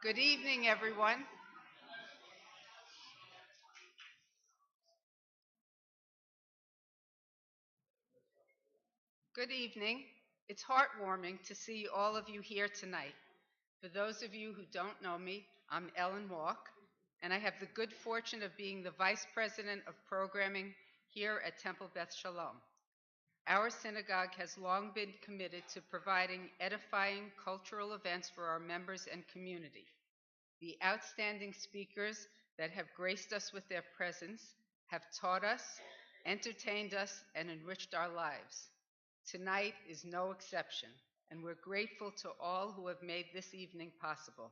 Good evening, everyone. Good evening. It's heartwarming to see all of you here tonight. For those of you who don't know me, I'm Ellen Walk, and I have the good fortune of being the Vice President of Programming here at Temple Beth Shalom. Our synagogue has long been committed to providing edifying cultural events for our members and community. The outstanding speakers that have graced us with their presence have taught us, entertained us, and enriched our lives. Tonight is no exception, and we're grateful to all who have made this evening possible.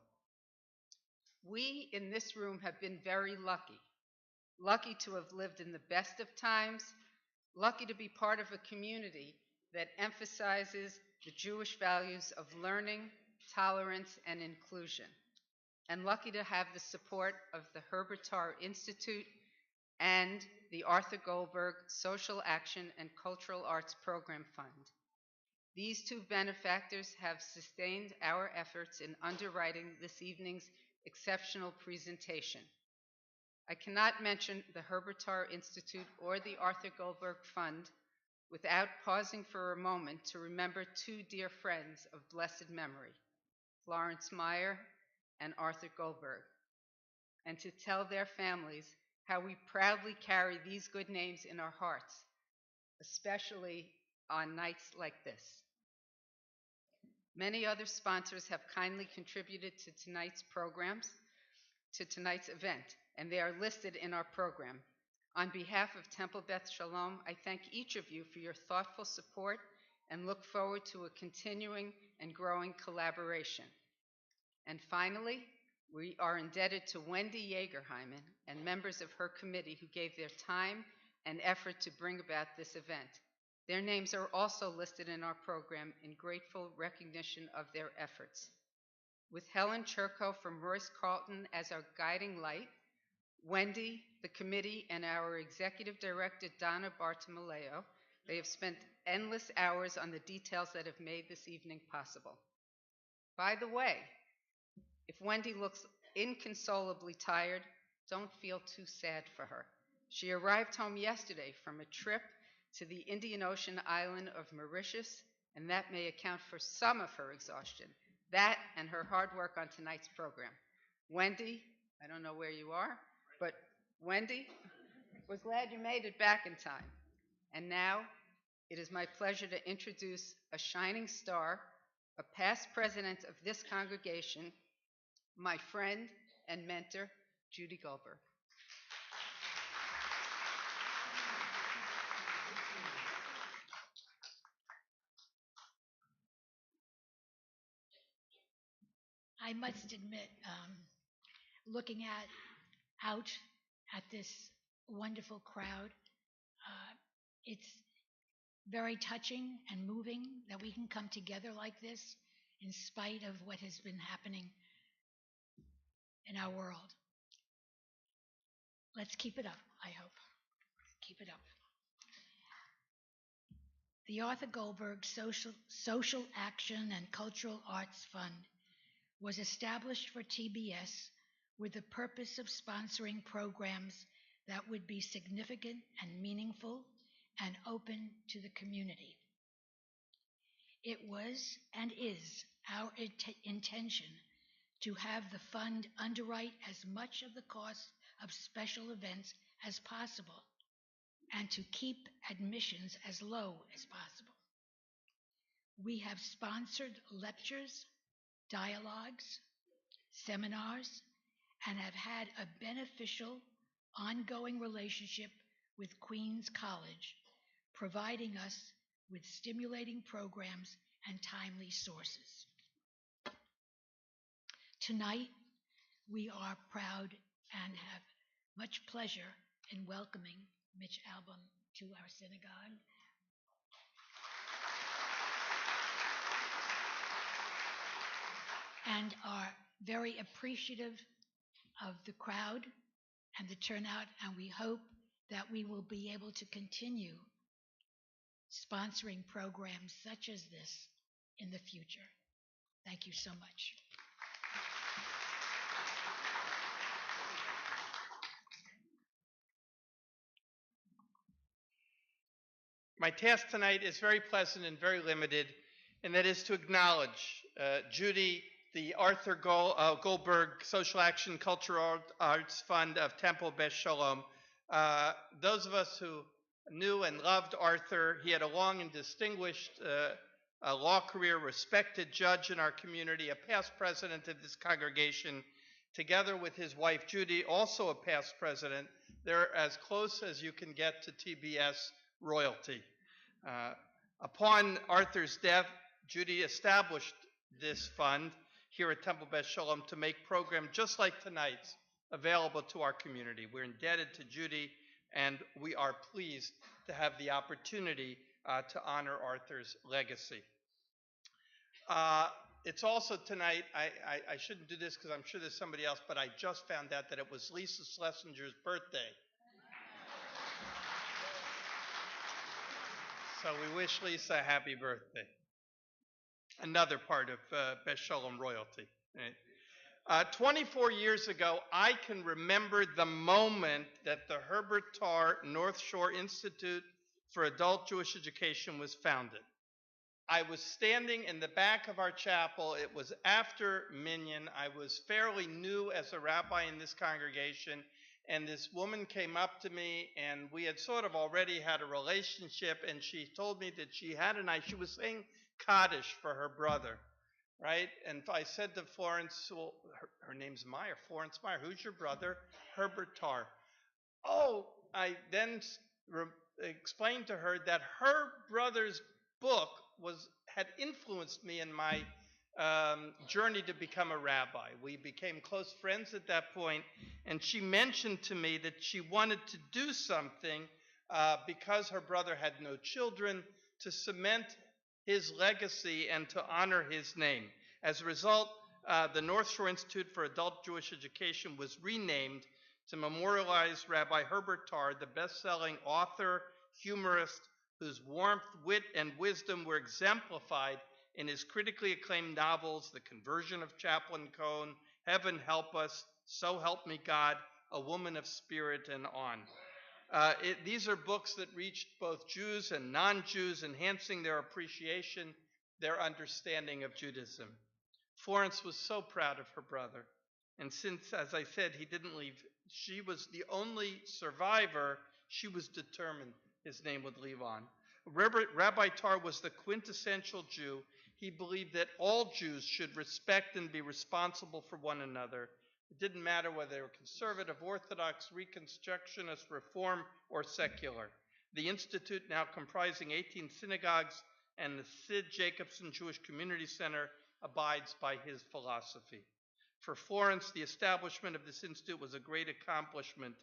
We in this room have been very lucky. Lucky to have lived in the best of times, lucky to be part of a community that emphasizes the Jewish values of learning, tolerance, and inclusion, and lucky to have the support of the Herbert Tarr Institute and the Arthur Goldberg Social Action and Cultural Arts Program Fund. These two benefactors have sustained our efforts in underwriting this evening's exceptional presentation. I cannot mention the Herbert Tarr Institute or the Arthur Goldberg Fund without pausing for a moment to remember two dear friends of blessed memory, Florence Meyer and Arthur Goldberg, and to tell their families how we proudly carry these good names in our hearts, especially on nights like this. Many other sponsors have kindly contributed to tonight's event, and they are listed in our program. On behalf of Temple Beth Shalom, I thank each of you for your thoughtful support and look forward to a continuing and growing collaboration. And finally, we are indebted to Wendy Jagerheimen and members of her committee who gave their time and effort to bring about this event. Their names are also listed in our program in grateful recognition of their efforts. With Helen Churko from Royce Carlton as our guiding light, Wendy, the committee, and our executive director, Donna Bartolomeo, they have spent endless hours on the details that have made this evening possible. By the way, if Wendy looks inconsolably tired, don't feel too sad for her. She arrived home yesterday from a trip to the Indian Ocean island of Mauritius, and that may account for some of her exhaustion. That and her hard work on tonight's program. Wendy, I don't know where you are, but Wendy, we're glad you made it back in time. And now, it is my pleasure to introduce a shining star, a past president of this congregation, my friend and mentor, Judy Goldberg. I must admit, looking out at this wonderful crowd, it's very touching and moving that we can come together like this in spite of what has been happening in our world. Let's keep it up, I hope. Keep it up. The Arthur Goldberg Social Action and Cultural Arts Fund was established for TBS with the purpose of sponsoring programs that would be significant and meaningful and open to the community. It was and is our intention to have the fund underwrite as much of the cost of special events as possible and to keep admissions as low as possible. We have sponsored lectures, dialogues, seminars, and have had a beneficial, ongoing relationship with Queens College, providing us with stimulating programs and timely sources. Tonight, we are proud and have much pleasure in welcoming Mitch Albom to our synagogue. And are very appreciative of the crowd and the turnout, and we hope that we will be able to continue sponsoring programs such as this in the future. Thank you so much. My task tonight is very pleasant and very limited, and that is to acknowledge Judy, the Arthur Goldberg Social Action Cultural Arts Fund of Temple Beth Shalom. Those of us who knew and loved Arthur, he had a long and distinguished law career, respected judge in our community, a past president of this congregation, together with his wife Judy, also a past president. They're as close as you can get to TBS royalty. Upon Arthur's death, Judy established this fund here at Temple Beth Shalom to make programs just like tonight's available to our community. We're indebted to Judy, and we are pleased to have the opportunity to honor Arthur's legacy. It's also tonight, I shouldn't do this because I'm sure there's somebody else, but I just found out that it was Lisa Schlesinger's birthday. So we wish Lisa a happy birthday. Another part of Beth Shalom royalty. Right? 24 years ago, I can remember the moment that the Herbert Tarr North Shore Institute for Adult Jewish Education was founded. I was standing in the back of our chapel. It was after Minyan. I was fairly new as a rabbi in this congregation, and this woman came up to me, and we had sort of already had a relationship, and she told me that she was saying Kaddish for her brother, right? And I said to Florence, well, her name's Meyer, Florence Meyer, who's your brother? Herbert Tarr. Oh, I then explained to her that her brother's book had influenced me in my journey to become a rabbi. We became close friends at that point, and she mentioned to me that she wanted to do something because her brother had no children to cement his legacy and to honor his name. As a result, the North Shore Institute for Adult Jewish Education was renamed to memorialize Rabbi Herbert Tarr, the best-selling author, humorist, whose warmth, wit, and wisdom were exemplified in his critically acclaimed novels, The Conversion of Chaplain Cohn, Heaven Help Us, So Help Me God, A Woman of Spirit, and on. These are books that reached both Jews and non-Jews, enhancing their appreciation, their understanding of Judaism. Florence was so proud of her brother. And since, as I said, he didn't leave, she was the only survivor, she was determined his name would live on. Rabbi Tarr was the quintessential Jew. He believed that all Jews should respect and be responsible for one another. It didn't matter whether they were conservative, Orthodox, Reconstructionist, Reform, or secular. The Institute, now comprising 18 synagogues, and the Sid Jacobson Jewish Community Center abides by his philosophy. For Florence, the establishment of this institute was a great accomplishment,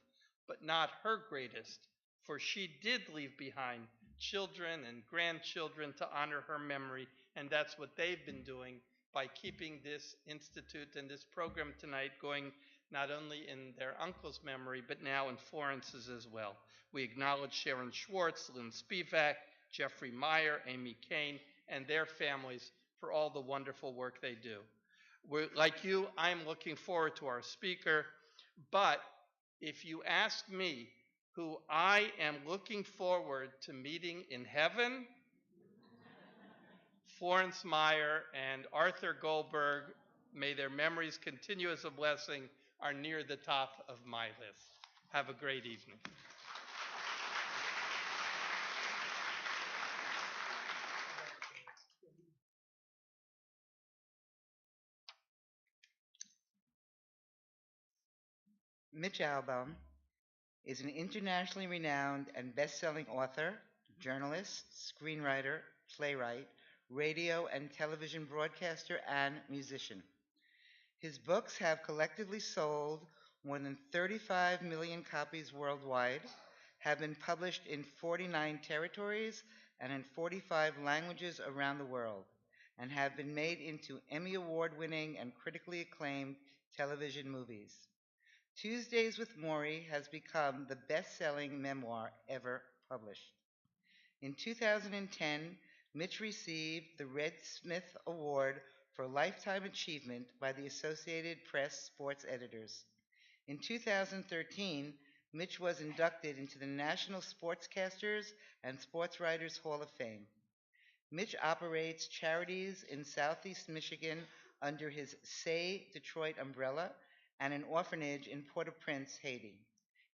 but not her greatest, for she did leave behind children and grandchildren to honor her memory, and that's what they've been doing by keeping this institute and this program tonight going not only in their uncle's memory, but now in Florence's as well. We acknowledge Sharon Schwartz, Lynn Spivak, Jeffrey Meyer, Amy Kane, and their families for all the wonderful work they do. Like you, I'm looking forward to our speaker, but if you ask me who I am looking forward to meeting in heaven, Florence Meyer and Arthur Goldberg, may their memories continue as a blessing, are near the top of my list. Have a great evening. Mitch Albom is an internationally renowned and best-selling author, journalist, screenwriter, playwright, radio and television broadcaster, and musician. His books have collectively sold more than 35 million copies worldwide, have been published in 49 territories and in 45 languages around the world, and have been made into Emmy Award-winning and critically acclaimed television movies. Tuesdays with Maury has become the best-selling memoir ever published. In 2010, Mitch received the Red Smith Award for Lifetime Achievement by the Associated Press Sports Editors. In 2013, Mitch was inducted into the National Sportscasters and Sports Writers Hall of Fame. Mitch operates charities in Southeast Michigan under his Say Detroit umbrella and an orphanage in Port-au-Prince, Haiti.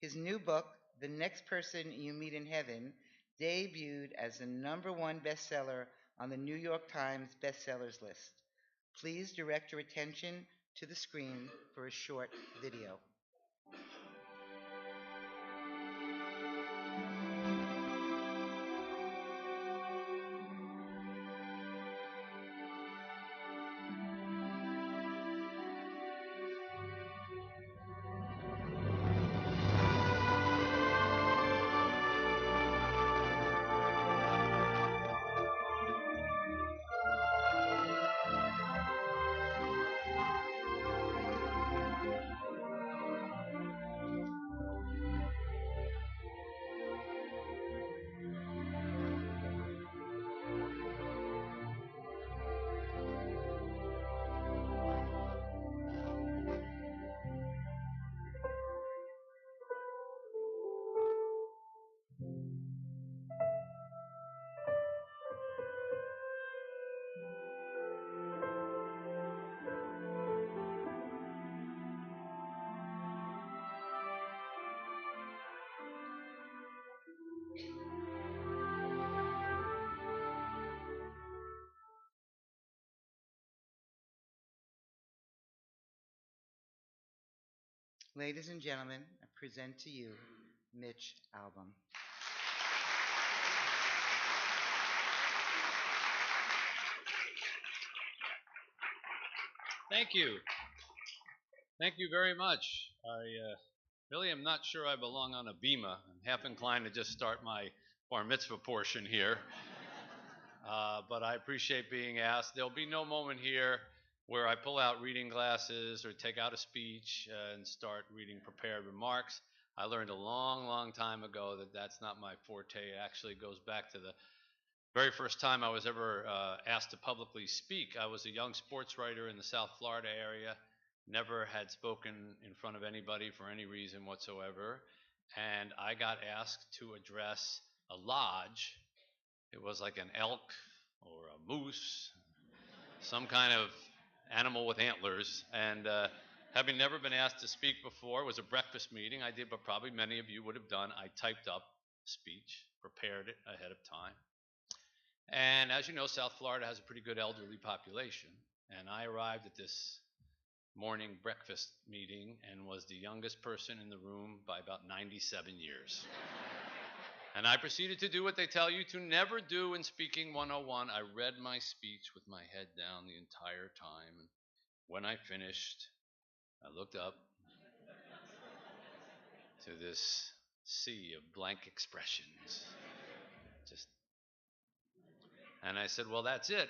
His new book, The Next Person You Meet in Heaven, debuted as the #1 bestseller on the New York Times bestsellers list. Please direct your attention to the screen for a short video. Ladies and gentlemen, I present to you Mitch Albom. Thank you. Thank you very much. I really am not sure I belong on a bema. I'm half inclined to just start my bar mitzvah portion here. But I appreciate being asked. There'll be no moment here where I pull out reading glasses or take out a speech and start reading prepared remarks. I learned a long, long time ago that that's not my forte. It actually goes back to the very first time I was ever asked to publicly speak. I was a young sports writer in the South Florida area, never had spoken in front of anybody for any reason whatsoever, and I got asked to address a lodge. It was like an elk or a moose, some kind of animal with antlers, and having never been asked to speak before, it was a breakfast meeting. I did what probably many of you would have done. I typed up a speech, prepared it ahead of time. And as you know, South Florida has a pretty good elderly population. And I arrived at this morning breakfast meeting and was the youngest person in the room by about 97 years. And I proceeded to do what they tell you to never do in Speaking 101. I read my speech with my head down the entire time. And when I finished, I looked up to this sea of blank expressions. And I said, well, that's it.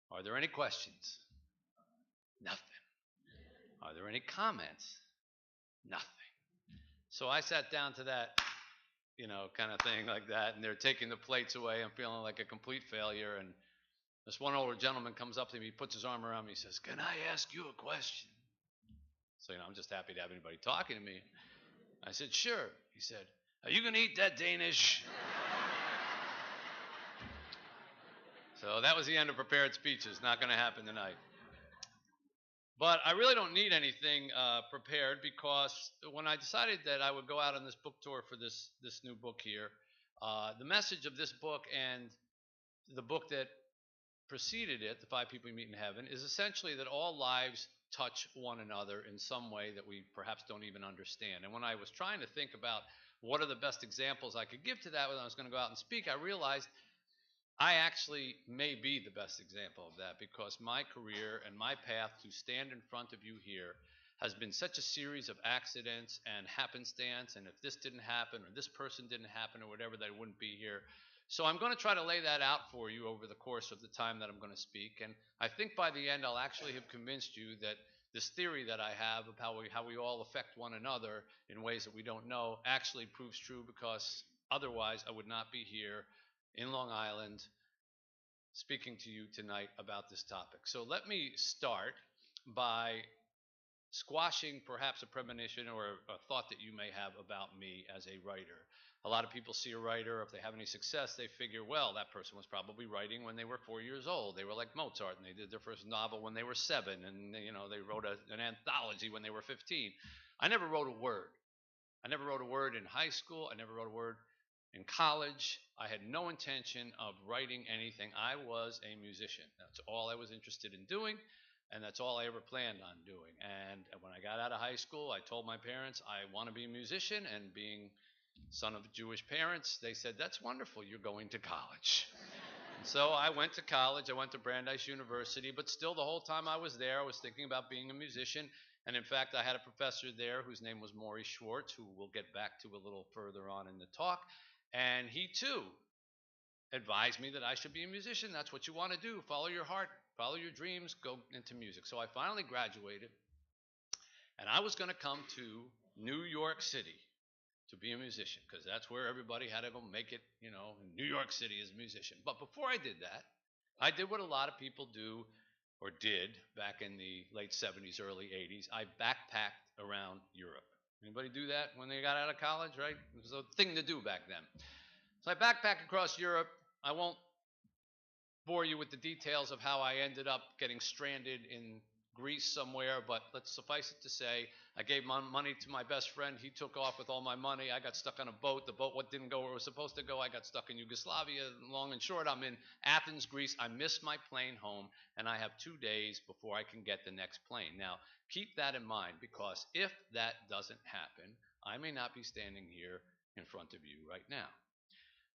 Are there any questions? Nothing. Are there any comments? Nothing. So I sat down to that, kind of thing like that, and they're taking the plates away. I'm feeling like a complete failure. And this one older gentleman comes up to me, puts his arm around me, he says, can I ask you a question? So, I'm just happy to have anybody talking to me. I said, sure. He said, are you going to eat that Danish? So that was the end of prepared speeches. Not going to happen tonight. But I really don't need anything prepared, because when I decided that I would go out on this book tour for this new book here, the message of this book and the book that preceded it, The 5 People You Meet in Heaven, is essentially that all lives touch one another in some way that we perhaps don't even understand. And when I was trying to think about what are the best examples I could give to that when I was going to go out and speak, I realized I actually may be the best example of that, because my career and my path to stand in front of you here has been such a series of accidents and happenstance, and if this didn't happen or this person didn't happen or whatever, that I wouldn't be here. So I'm going to try to lay that out for you over the course of the time that I'm going to speak, and I think by the end I'll actually have convinced you that this theory that I have of how we all affect one another in ways that we don't know actually proves true, because otherwise I would not be here in Long Island speaking to you tonight about this topic. So let me start by squashing perhaps a premonition or a thought that you may have about me as a writer. A lot of people see a writer, if they have any success, they figure, well, that person was probably writing when they were 4 years old. They were like Mozart, and they did their first novel when they were 7, and they wrote an anthology when they were 15. I never wrote a word. I never wrote a word in high school. I never wrote a word in college. I had no intention of writing anything. I was a musician. That's all I was interested in doing, and that's all I ever planned on doing. And when I got out of high school, I told my parents I want to be a musician, and being son of Jewish parents, they said, that's wonderful, you're going to college. And so I went to college. I went to Brandeis University, but still the whole time I was there, I was thinking about being a musician. And in fact, I had a professor there whose name was Maurice Schwartz, who we'll get back to a little further on in the talk. And he too advised me that I should be a musician. That's what you want to do. Follow your heart, follow your dreams, go into music. So I finally graduated, and I was going to come to New York City to be a musician, because that's where everybody had to go make it, in New York City as a musician. But before I did that, I did what a lot of people do or did back in the late 70s, early 80s. I backpacked around Europe. Anybody do that when they got out of college, right? It was a thing to do back then. So I backpacked across Europe. I won't bore you with the details of how I ended up getting stranded in Greece somewhere, but let's suffice it to say, I gave my money to my best friend. He took off with all my money. I got stuck on a boat. The boat didn't go where it was supposed to go. I got stuck in Yugoslavia. Long and short, I'm in Athens, Greece. I missed my plane home, and I have 2 days before I can get the next plane. Now, keep that in mind, because if that doesn't happen, I may not be standing here in front of you right now.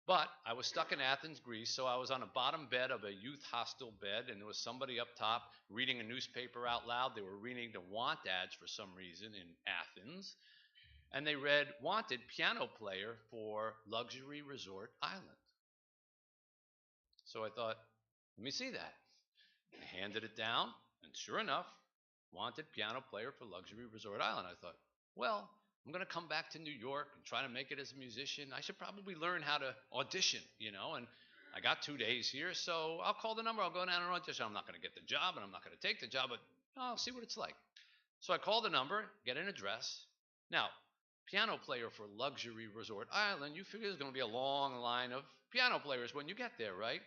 But I was stuck in Athens, Greece, so I was on a bottom bed of a youth hostel bed, and there was somebody up top reading a newspaper out loud. They were reading the want ads for some reason in Athens, and they read, wanted piano player for luxury resort island. So I thought, let me see that. I handed it down, and sure enough, wanted piano player for luxury resort island. I thought, well, I'm going to come back to New York and try to make it as a musician. I should probably learn how to audition, and I got 2 days here, so I'll call the number. I'll go down and audition. I'm not going to get the job, and I'm not going to take the job, but I'll see what it's like. So I call the number, get an address. Now, piano player for luxury resort island, you figure there's going to be a long line of piano players when you get there, right?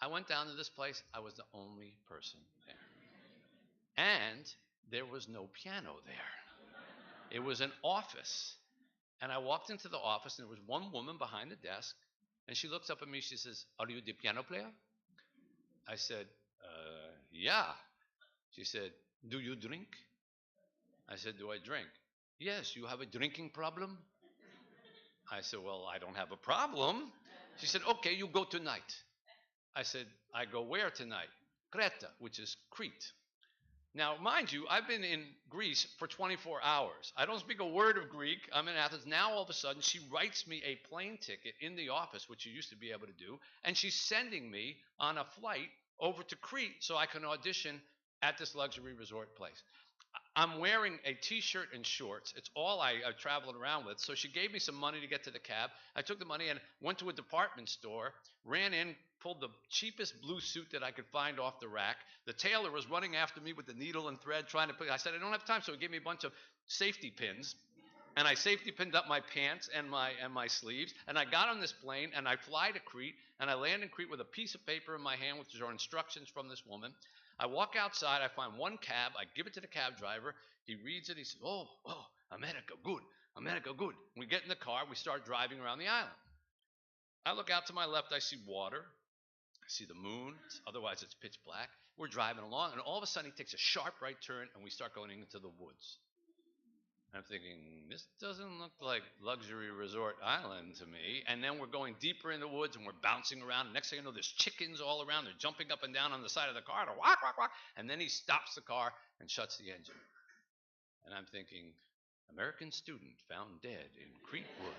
I went down to this place. I was the only person there. And there was no piano there. It was an office. And I walked into the office, and there was one woman behind the desk, and she looks up at me. She says, are you the piano player? I said, yeah. She said, do you drink? I said, do I drink? Yes, you have a drinking problem? I said, well, I don't have a problem. She said, okay, you go tonight. I said, I go where tonight? Creta, which is Crete. Now, mind you, I've been in Greece for 24 hours. I don't speak a word of Greek. I'm in Athens. Now, all of a sudden, she writes me a plane ticket in the office, which you used to be able to do, and she's sending me on a flight over to Crete so I can audition at this luxury resort place. I'm wearing a T-shirt and shorts. It's all I traveled around with. So she gave me some money to get to the cab. I took the money and went to a department store, ran in, pulled the cheapest blue suit that I could find off the rack. The tailor was running after me with the needle and thread trying to put. I said, I don't have time, so he gave me a bunch of safety pins. And I safety pinned up my pants and my sleeves. And I got on this plane, and I fly to Crete, and I land in Crete with a piece of paper in my hand, which are instructions from this woman. I walk outside. I find one cab. I give it to the cab driver. He reads it. He says, oh, America, good. America, good. We get in the car. We start driving around the island. I look out to my left. I see water. I see the moon. Otherwise, it's pitch black. We're driving along, and all of a sudden, he takes a sharp right turn, and we start going into the woods. I'm thinking, this doesn't look like luxury resort island to me. And then we're going deeper in the woods, and we're bouncing around. And next thing you know, there's chickens all around. They're jumping up and down on the side of the car. They're walk, walk, walk. And then he stops the car and shuts the engine. And I'm thinking, American student found dead in Crete Wood.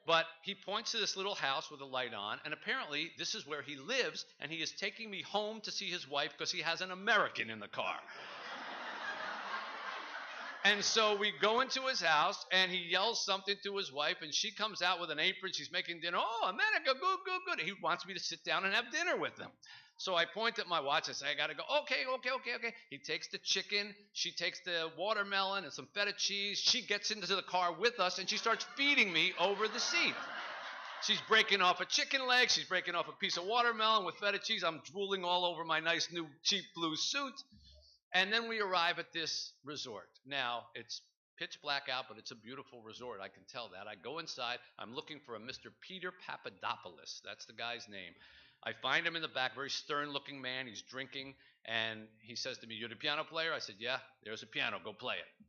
But he points to this little house with a light on, and apparently this is where he lives, and he is taking me home to see his wife because he has an American in the car. And so we go into his house, and he yells something to his wife, and she comes out with an apron. She's making dinner. Oh, America, good, good, good. He wants me to sit down and have dinner with him. So I point at my watch and say, I got to go. Okay, okay, okay, okay. He takes the chicken. She takes the watermelon and some feta cheese. She gets into the car with us, and she starts feeding me over the seat. She's breaking off a chicken leg. She's breaking off a piece of watermelon with feta cheese. I'm drooling all over my nice new cheap blue suit. And then we arrive at this resort. Now, it's pitch black out, but it's a beautiful resort. I can tell that. I go inside. I'm looking for a Mr. Peter Papadopoulos. That's the guy's name. I find him in the back, very stern-looking man. He's drinking, and he says to me, "You're the piano player?" I said, "Yeah, there's a piano. Go play it."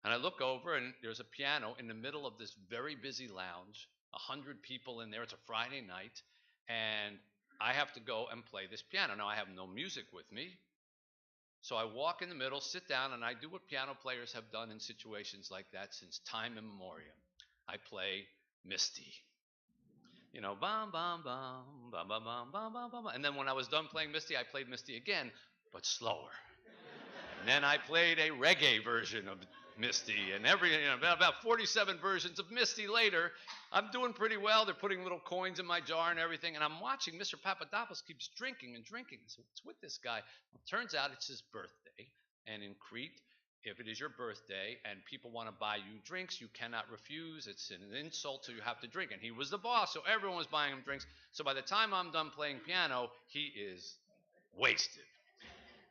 And I look over, and there's a piano in the middle of this very busy lounge, 100 people in there. It's a Friday night, and I have to go and play this piano. Now, I have no music with me. So I walk in the middle, sit down, and I do what piano players have done in situations like that since time immemorial. I play Misty. You know, bum, bum, bum, bum, bum, bum, bum, bum, bum. And then when I was done playing Misty, I played Misty again, but slower. And then I played a reggae version of Misty, and about 47 versions of Misty later, I'm doing pretty well. They're putting little coins in my jar and everything, and I'm watching Mr. Papadopoulos keeps drinking and drinking. So what's with this guy? Well, it turns out it's his birthday, and in Crete, if it is your birthday and people want to buy you drinks, you cannot refuse. It's an insult, so you have to drink. And he was the boss, so everyone was buying him drinks. So by the time I'm done playing piano, he is wasted.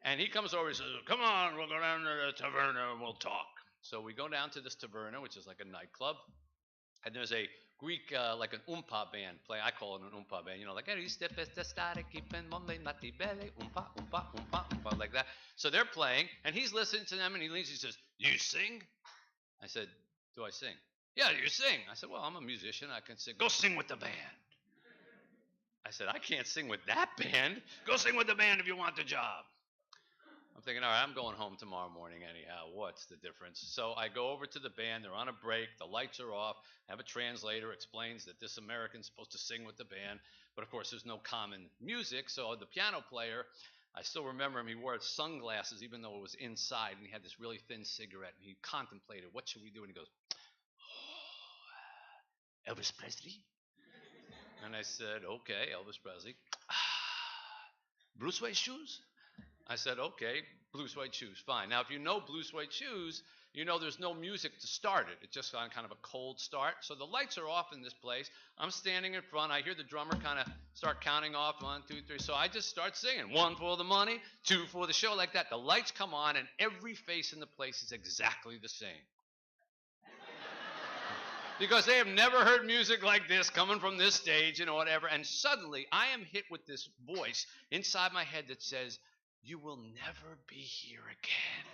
And he comes over and says, "Come on, we'll go down to the taverna and we'll talk." So we go down to this taverna, which is like a nightclub. And there's a Greek, like an oompa band play. I call it an oompa band. You know, like, like that. So they're playing, and he's listening to them, and he leans, he says, "You sing?" I said, "Do I sing?" "Yeah, you sing." I said, "Well, I'm a musician. I can sing." "Go sing with the band." I said, "I can't sing with that band." "Go sing with the band if you want the job." I'm thinking, all right, I'm going home tomorrow morning anyhow. What's the difference? So I go over to the band. They're on a break. The lights are off. I have a translator. Explains that this American's supposed to sing with the band. But, of course, there's no common music. So the piano player, I still remember him. He wore sunglasses even though it was inside. And he had this really thin cigarette. And he contemplated, what should we do? And he goes, "Oh, Elvis Presley?" And I said, "Okay, Elvis Presley." "Blue suede shoes?" I said, "Okay, blue suede shoes, fine." Now, if you know blue suede shoes, you know there's no music to start it. It's just on kind of a cold start. So the lights are off in this place. I'm standing in front. I hear the drummer kind of start counting off, 1, 2, 3. So I just start singing. 1 for the money, 2 for the show, like that. The lights come on, and every face in the place is exactly the same. Because they have never heard music like this coming from this stage, whatever. And suddenly, I am hit with this voice inside my head that says, "You will never be here again.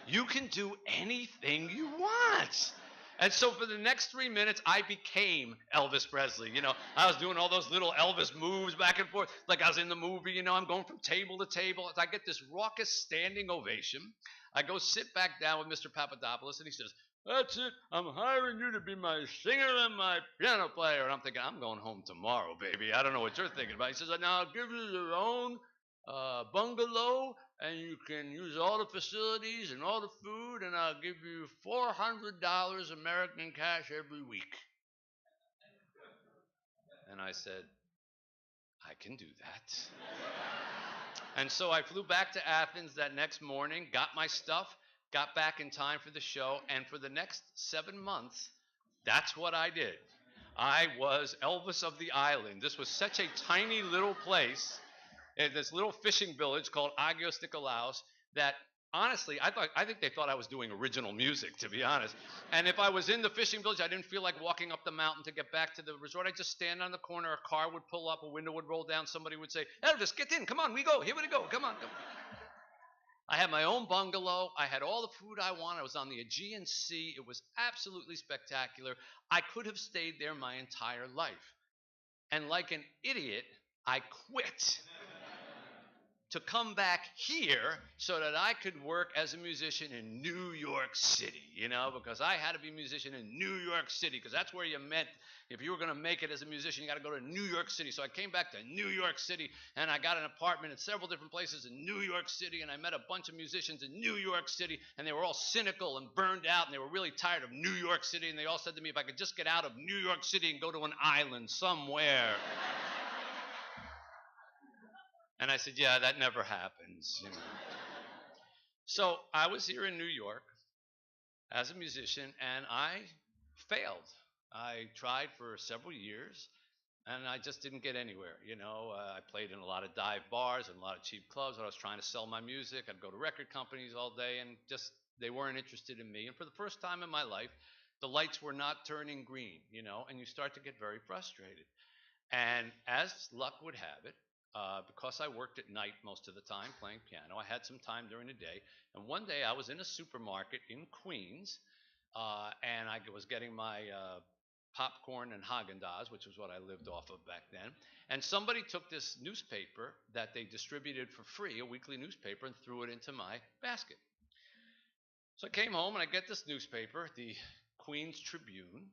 You can do anything you want." And so for the next 3 minutes, I became Elvis Presley. I was doing all those little Elvis moves back and forth, like I was in the movie. I'm going from table to table. I get this raucous standing ovation. I go sit back down with Mr. Papadopoulos, and he says, "That's it. I'm hiring you to be my singer and my piano player." And I'm thinking, I'm going home tomorrow, baby. I don't know what you're thinking about. He says, "Now I'll give you your own bungalow, and you can use all the facilities and all the food, and I'll give you $400 American cash every week." And I said, "I can do that." And so I flew back to Athens that next morning, got my stuff, got back in time for the show, and for the next 7 months, that's what I did. I was Elvis of the island. This was such a tiny little place, this little fishing village called Agios Nikolaos, that honestly, I think they thought I was doing original music, to be honest. And if I was in the fishing village, I didn't feel like walking up the mountain to get back to the resort. I'd just stand on the corner, a car would pull up, a window would roll down, somebody would say, "Elvis, get in, come on, we go, here we go, come on, come on." I had my own bungalow. I had all the food I wanted. I was on the Aegean Sea. It was absolutely spectacular. I could have stayed there my entire life. And like an idiot, I quit. to come back here so that I could work as a musician in New York City, because I had to be a musician in New York City, because that's where you meant if you were going to make it as a musician, you got to go to New York City. So I came back to New York City, and I got an apartment at several different places in New York City, and I met a bunch of musicians in New York City, and they were all cynical and burned out, and they were really tired of New York City, and they all said to me, if I could just get out of New York City and go to an island somewhere. And I said, yeah, that never happens. So I was here in New York as a musician, and I failed. I tried for several years, and I just didn't get anywhere. I played in a lot of dive bars and a lot of cheap clubs. I was trying to sell my music. I'd go to record companies all day, and just they weren't interested in me. And for the first time in my life, the lights were not turning green, and you start to get very frustrated. And as luck would have it, because I worked at night most of the time playing piano, I had some time during the day. And one day I was in a supermarket in Queens, and I was getting my popcorn and Haagen-Dazs, which was what I lived off of back then. And somebody took this newspaper that they distributed for free, a weekly newspaper, and threw it into my basket. So I came home and I get this newspaper, the Queens Tribune,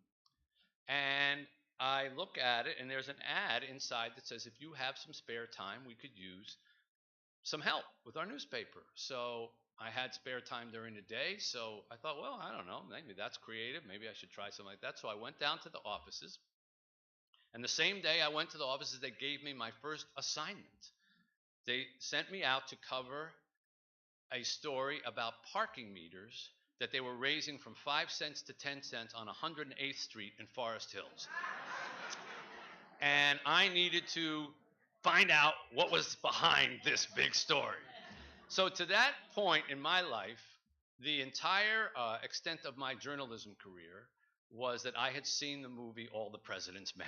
and I look at it, and there's an ad inside that says, if you have some spare time, we could use some help with our newspaper. So I had spare time during the day, so I thought, well, I don't know, maybe that's creative. Maybe I should try something like that. So I went down to the offices, and the same day I went to the offices, they gave me my first assignment. They sent me out to cover a story about parking meters that they were raising from 5 cents to 10 cents on 108th Street in Forest Hills. And I needed to find out what was behind this big story. So to that point in my life, the entire extent of my journalism career was that I had seen the movie All the President's Men.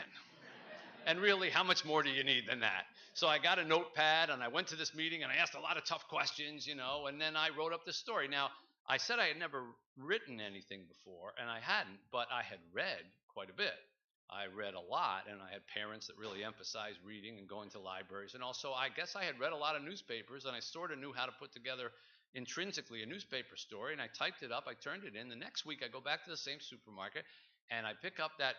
And really, how much more do you need than that? So I got a notepad, and I went to this meeting, and I asked a lot of tough questions, and then I wrote up this story. Now, I said I had never written anything before, and I hadn't, but I had read quite a bit. I read a lot, and I had parents that really emphasized reading and going to libraries. And also, I guess I had read a lot of newspapers, and I sort of knew how to put together intrinsically a newspaper story, and I typed it up. I turned it in. The next week, I go back to the same supermarket, and I pick up that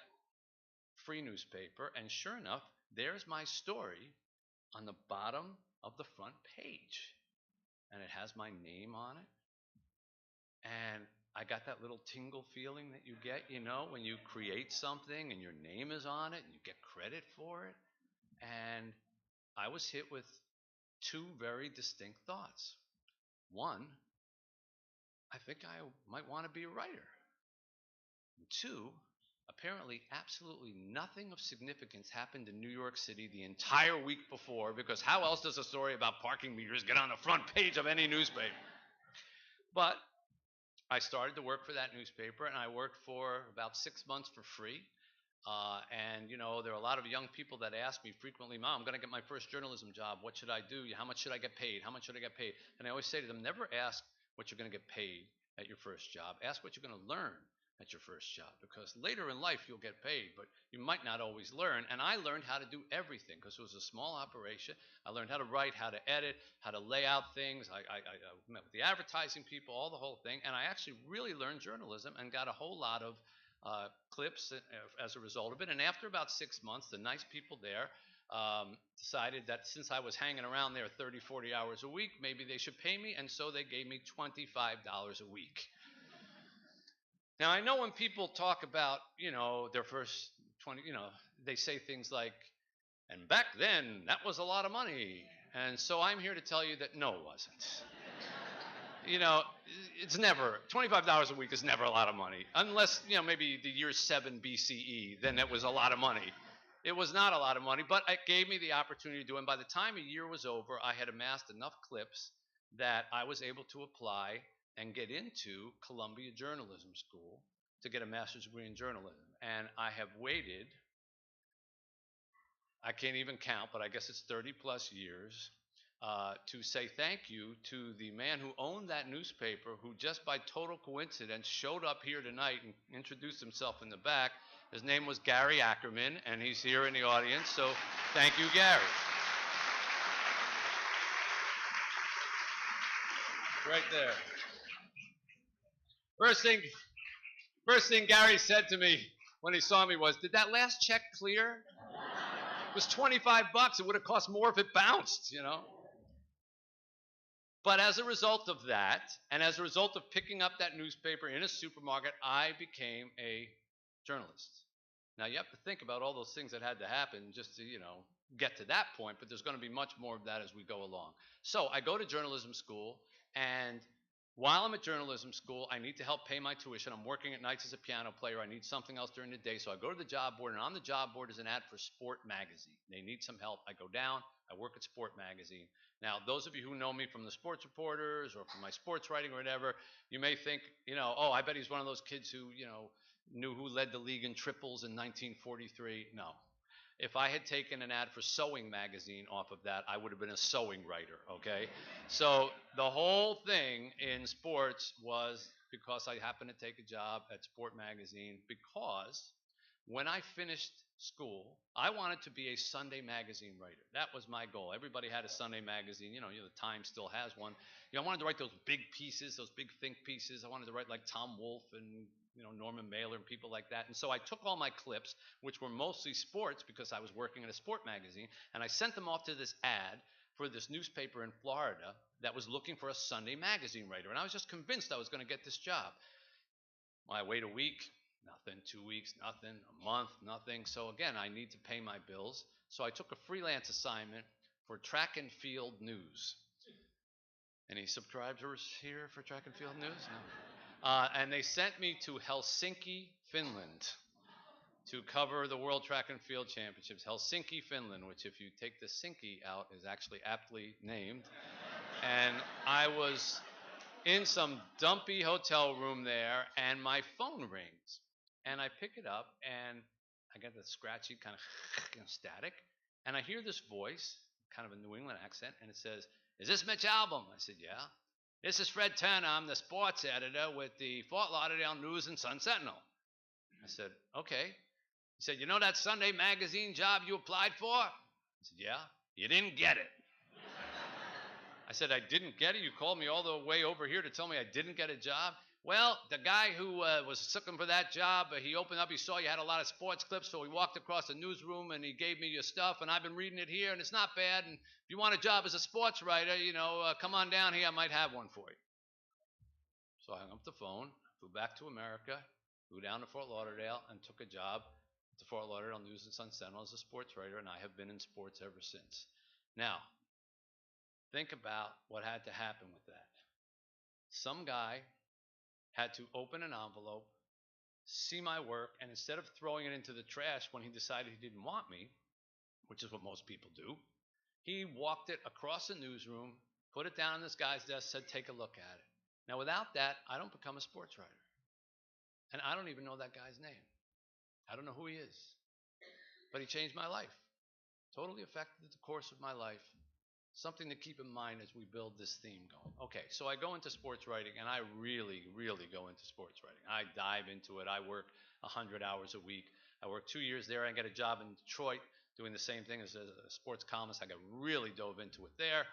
free newspaper, and sure enough, there's my story on the bottom of the front page, and it has my name on it. And I got that little tingle feeling that you get, when you create something and your name is on it and you get credit for it. And I was hit with two very distinct thoughts. One, I think I might want to be a writer. And two, apparently absolutely nothing of significance happened in New York City the entire week before, because how else does a story about parking meters get on the front page of any newspaper? But I started to work for that newspaper, and I worked for about 6 months for free. And there are a lot of young people that ask me frequently, Mom, I'm going to get my first journalism job. What should I do? How much should I get paid? How much should I get paid? And I always say to them, never ask what you're going to get paid at your first job. Ask what you're going to learn at your first job, because later in life you'll get paid, but you might not always learn. And I learned how to do everything because it was a small operation. I learned how to write, how to edit, how to lay out things. I met with the advertising people, all the whole thing, and I actually really learned journalism and got a whole lot of clips as a result of it. And after about 6 months, the nice people there decided that since I was hanging around there 30, 40 hours a week, maybe they should pay me, and so they gave me $25 a week. Now, I know when people talk about, their first 20, they say things like, and back then, that was a lot of money. And so I'm here to tell you that no, it wasn't. It's never, $25 a week is never a lot of money. Unless, maybe the year 7 BCE, then it was a lot of money. It was not a lot of money, but it gave me the opportunity to do it. And by the time a year was over, I had amassed enough clips that I was able to apply and get into Columbia Journalism School to get a master's degree in journalism. And I have waited, I can't even count, but I guess it's 30 plus years, to say thank you to the man who owned that newspaper, who just by total coincidence showed up here tonight and introduced himself in the back. His name was Gary Ackerman, and he's here in the audience, so thank you, Gary. right there. First thing, first thing Gary said to me when he saw me was, "Did that last check clear? It was $25. It would have cost more if it bounced, you know." But as a result of that, and as a result of picking up that newspaper in a supermarket, I became a journalist. Now you have to think about all those things that had to happen just to, get to that point, but there's going to be much more of that as we go along. So I go to journalism school, and while I'm at journalism school, I need to help pay my tuition. I'm working at nights as a piano player. I need something else during the day. So I go to the job board, and on the job board is an ad for Sport Magazine. They need some help. I go down. I work at Sport Magazine. Now, those of you who know me from the sports reporters or from my sports writing or whatever, you may think, oh, I bet he's one of those kids who, knew who led the league in triples in 1943. No. If I had taken an ad for Sewing Magazine off of that, I would have been a sewing writer, okay? So the whole thing in sports was because I happened to take a job at Sport Magazine, because when I finished school, I wanted to be a Sunday magazine writer. That was my goal. Everybody had a Sunday magazine. The Times still has one. I wanted to write those big pieces, those big think pieces. I wanted to write like Tom Wolfe and Norman Mailer and people like that. And so I took all my clips, which were mostly sports because I was working at a sport magazine, and I sent them off to this ad for this newspaper in Florida that was looking for a Sunday magazine writer. And I was just convinced I was going to get this job. Well, I wait a week, nothing. 2 weeks, nothing. A month, nothing. So again, I need to pay my bills. So I took a freelance assignment for Track and Field News. Any subscribers here for Track and Field News? No. And they sent me to Helsinki, Finland, to cover the World Track and Field Championships. Helsinki, Finland, which if you take the Sinki out is actually aptly named. And I was in some dumpy hotel room there, and my phone rings. And I pick it up, and I get the scratchy kind of static. And I hear this voice, kind of a New England accent, and it says, "Is this Mitch Albom?" I said, "Yeah." "This is Fred Turner. I'm the sports editor with the Fort Lauderdale News and Sun Sentinel." I said, "Okay." He said, "You know that Sunday magazine job you applied for?" I said, "Yeah." "You didn't get it." I said, "I didn't get it? You called me all the way over here to tell me I didn't get a job?" "Well, the guy who was looking for that job, he opened up, he saw you had a lot of sports clips, so he walked across the newsroom and he gave me your stuff, and I've been reading it here, and it's not bad, and if you want a job as a sports writer, come on down here, I might have one for you." So I hung up the phone, flew back to America, flew down to Fort Lauderdale, and took a job at the Fort Lauderdale News and Sun Sentinel as a sports writer, and I have been in sports ever since. Now, think about what had to happen with that. Some guy had to open an envelope, see my work, and instead of throwing it into the trash when he decided he didn't want me, which is what most people do, he walked it across the newsroom, put it down on this guy's desk, said, "Take a look at it." Now, without that, I don't become a sports writer. And I don't even know that guy's name. I don't know who he is. But he changed my life. Totally affected the course of my life. Something to keep in mind as we build this theme going. Okay, so I go into sports writing, and I really, really go into sports writing. I dive into it. I work 100 hours a week. I work 2 years there. I get a job in Detroit doing the same thing as a sports columnist. I got really dove into it there.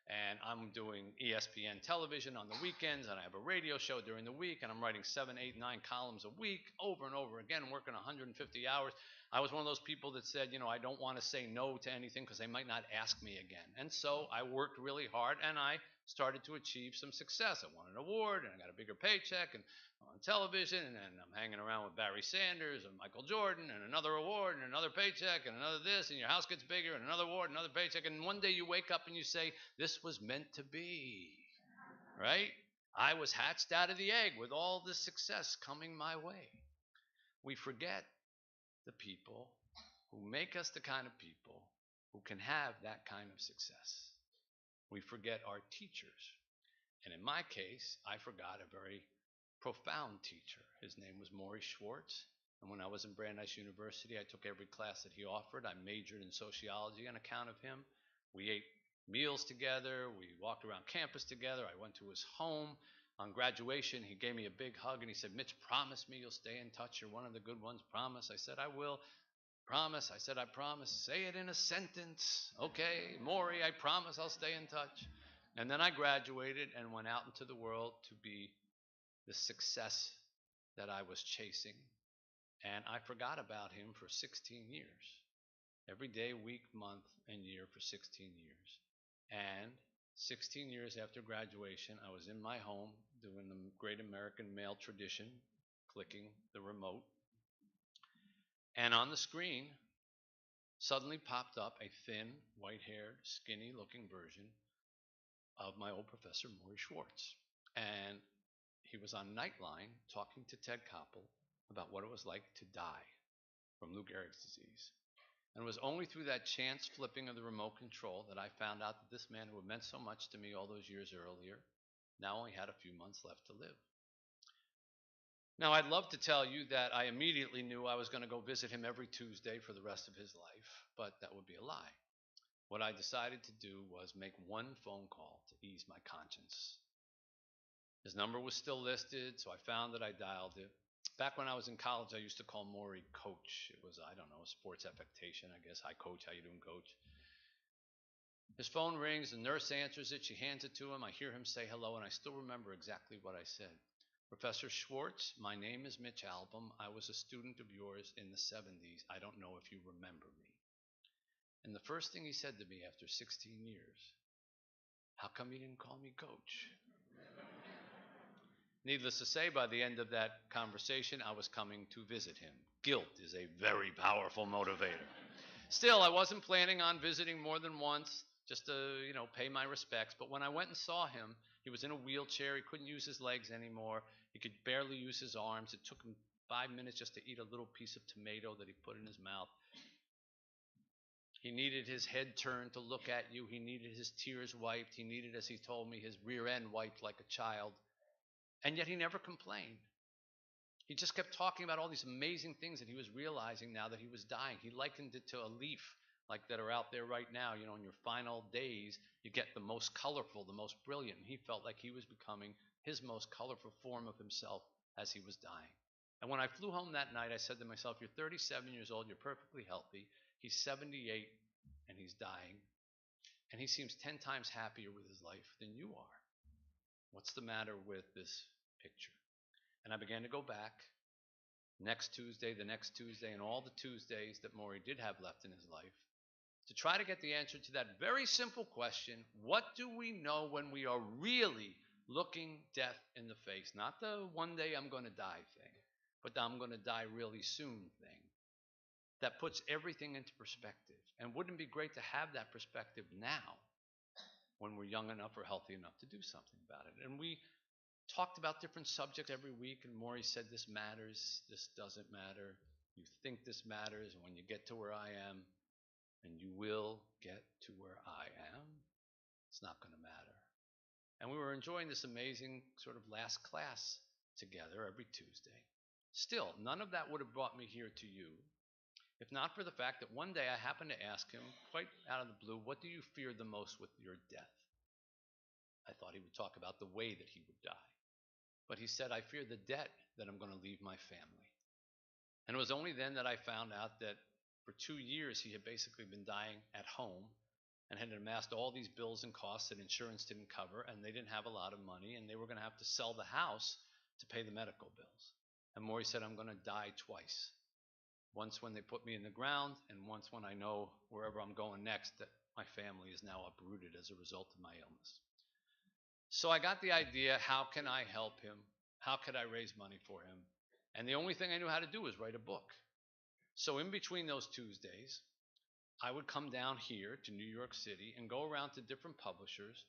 And I'm doing ESPN television on the weekends, and I have a radio show during the week, and I'm writing 7, 8, 9 columns a week over and over again, working 150 hours. I was one of those people that said, I don't want to say no to anything because they might not ask me again. And so I worked really hard, and I started to achieve some success. I won an award, and I got a bigger paycheck, and on television, and I'm hanging around with Barry Sanders and Michael Jordan, and another award, and another paycheck, and another this, and your house gets bigger, and another award, another paycheck, and one day you wake up and you say, this was meant to be, right? I was hatched out of the egg with all this success coming my way. We forget the people who make us the kind of people who can have that kind of success. We forget our teachers. And in my case, I forgot a very profound teacher. His name was Maurice Schwartz. And when I was in Brandeis University, I took every class that he offered. I majored in sociology on account of him. We ate meals together. We walked around campus together. I went to his home. On graduation, he gave me a big hug, and he said, Mitch, promise me you'll stay in touch. You're one of the good ones. Promise. I said, I will. Promise. I said, I promise. Say it in a sentence. Okay, Maury, I promise I'll stay in touch. And then I graduated and went out into the world to be the success that I was chasing. And I forgot about him for 16 years. Every day, week, month, and year for 16 years. And 16 years after graduation, I was in my home doing the great American male tradition, clicking the remote. And on the screen suddenly popped up a thin, white-haired, skinny-looking version of my old professor, Maury Schwartz. And he was on Nightline talking to Ted Koppel about what it was like to die from Lou Gehrig's disease. And it was only through that chance flipping of the remote control that I found out that this man who had meant so much to me all those years earlier now only had a few months left to live. Now, I'd love to tell you that I immediately knew I was going to go visit him every Tuesday for the rest of his life, but that would be a lie. What I decided to do was make one phone call to ease my conscience. His number was still listed, so I found that I dialed it. Back when I was in college, I used to call Maury Coach. It was, I don't know, sports affectation, I guess. Hi, Coach. How you doing, Coach? His phone rings. The nurse answers it. She hands it to him. I hear him say hello, and I still remember exactly what I said. Professor Schwartz, my name is Mitch Albom. I was a student of yours in the 70s. I don't know if you remember me. And the first thing he said to me after 16 years, how come you didn't call me Coach? Needless to say, by the end of that conversation, I was coming to visit him. Guilt is a very powerful motivator. Still, I wasn't planning on visiting more than once, just to, pay my respects. But when I went and saw him, he was in a wheelchair. He couldn't use his legs anymore. He could barely use his arms. It took him 5 minutes just to eat a little piece of tomato that he put in his mouth. He needed his head turned to look at you. He needed his tears wiped. He needed, as he told me, his rear end wiped like a child. And yet he never complained. He just kept talking about all these amazing things that he was realizing now that he was dying. He likened it to a leaf like that are out there right now. In your final days, you get the most colorful, the most brilliant. And he felt like he was becoming his most colorful form of himself as he was dying. And when I flew home that night, I said to myself, you're 37 years old, you're perfectly healthy. He's 78 and he's dying. And he seems 10 times happier with his life than you are. What's the matter with this picture? And I began to go back next Tuesday, the next Tuesday, and all the Tuesdays that Maury did have left in his life to try to get the answer to that very simple question, what do we know when we are really looking death in the face? Not the one day I'm going to die thing, but the I'm going to die really soon thing. That puts everything into perspective. And wouldn't it be great to have that perspective now when we're young enough or healthy enough to do something about it? And we talked about different subjects every week, and Maury said, this matters, this doesn't matter. You think this matters, and when you get to where I am, and you will get to where I am, it's not going to matter. And we were enjoying this amazing sort of last class together every Tuesday. Still, none of that would have brought me here to you if not for the fact that one day I happened to ask him, quite out of the blue, what do you fear the most with your death? I thought he would talk about the way that he would die. But he said, I fear the debt that I'm going to leave my family. And it was only then that I found out that for 2 years he had basically been dying at home and had amassed all these bills and costs that insurance didn't cover, and they didn't have a lot of money, and they were going to have to sell the house to pay the medical bills. And Maury said, I'm going to die twice. Once when they put me in the ground, and once when I know wherever I'm going next that my family is now uprooted as a result of my illness. So I got the idea, how can I help him? How could I raise money for him? And the only thing I knew how to do was write a book. So in between those Tuesdays, I would come down here to New York City and go around to different publishers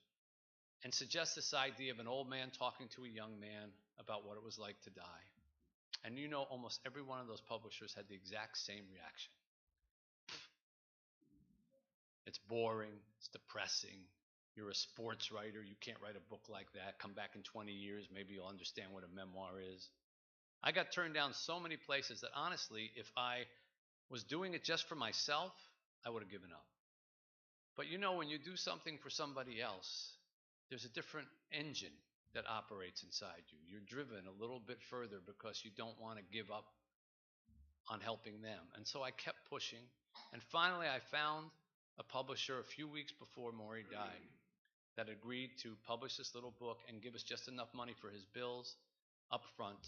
and suggest this idea of an old man talking to a young man about what it was like to die. And almost every one of those publishers had the exact same reaction. It's boring, it's depressing. You're a sports writer, you can't write a book like that. Come back in 20 years, maybe you'll understand what a memoir is. I got turned down so many places that honestly, if I was doing it just for myself, I would have given up. But when you do something for somebody else, there's a different engine that operates inside you. You're driven a little bit further because you don't want to give up on helping them. And so I kept pushing. And finally, I found a publisher a few weeks before Maury died that agreed to publish this little book and give us just enough money for his bills up front.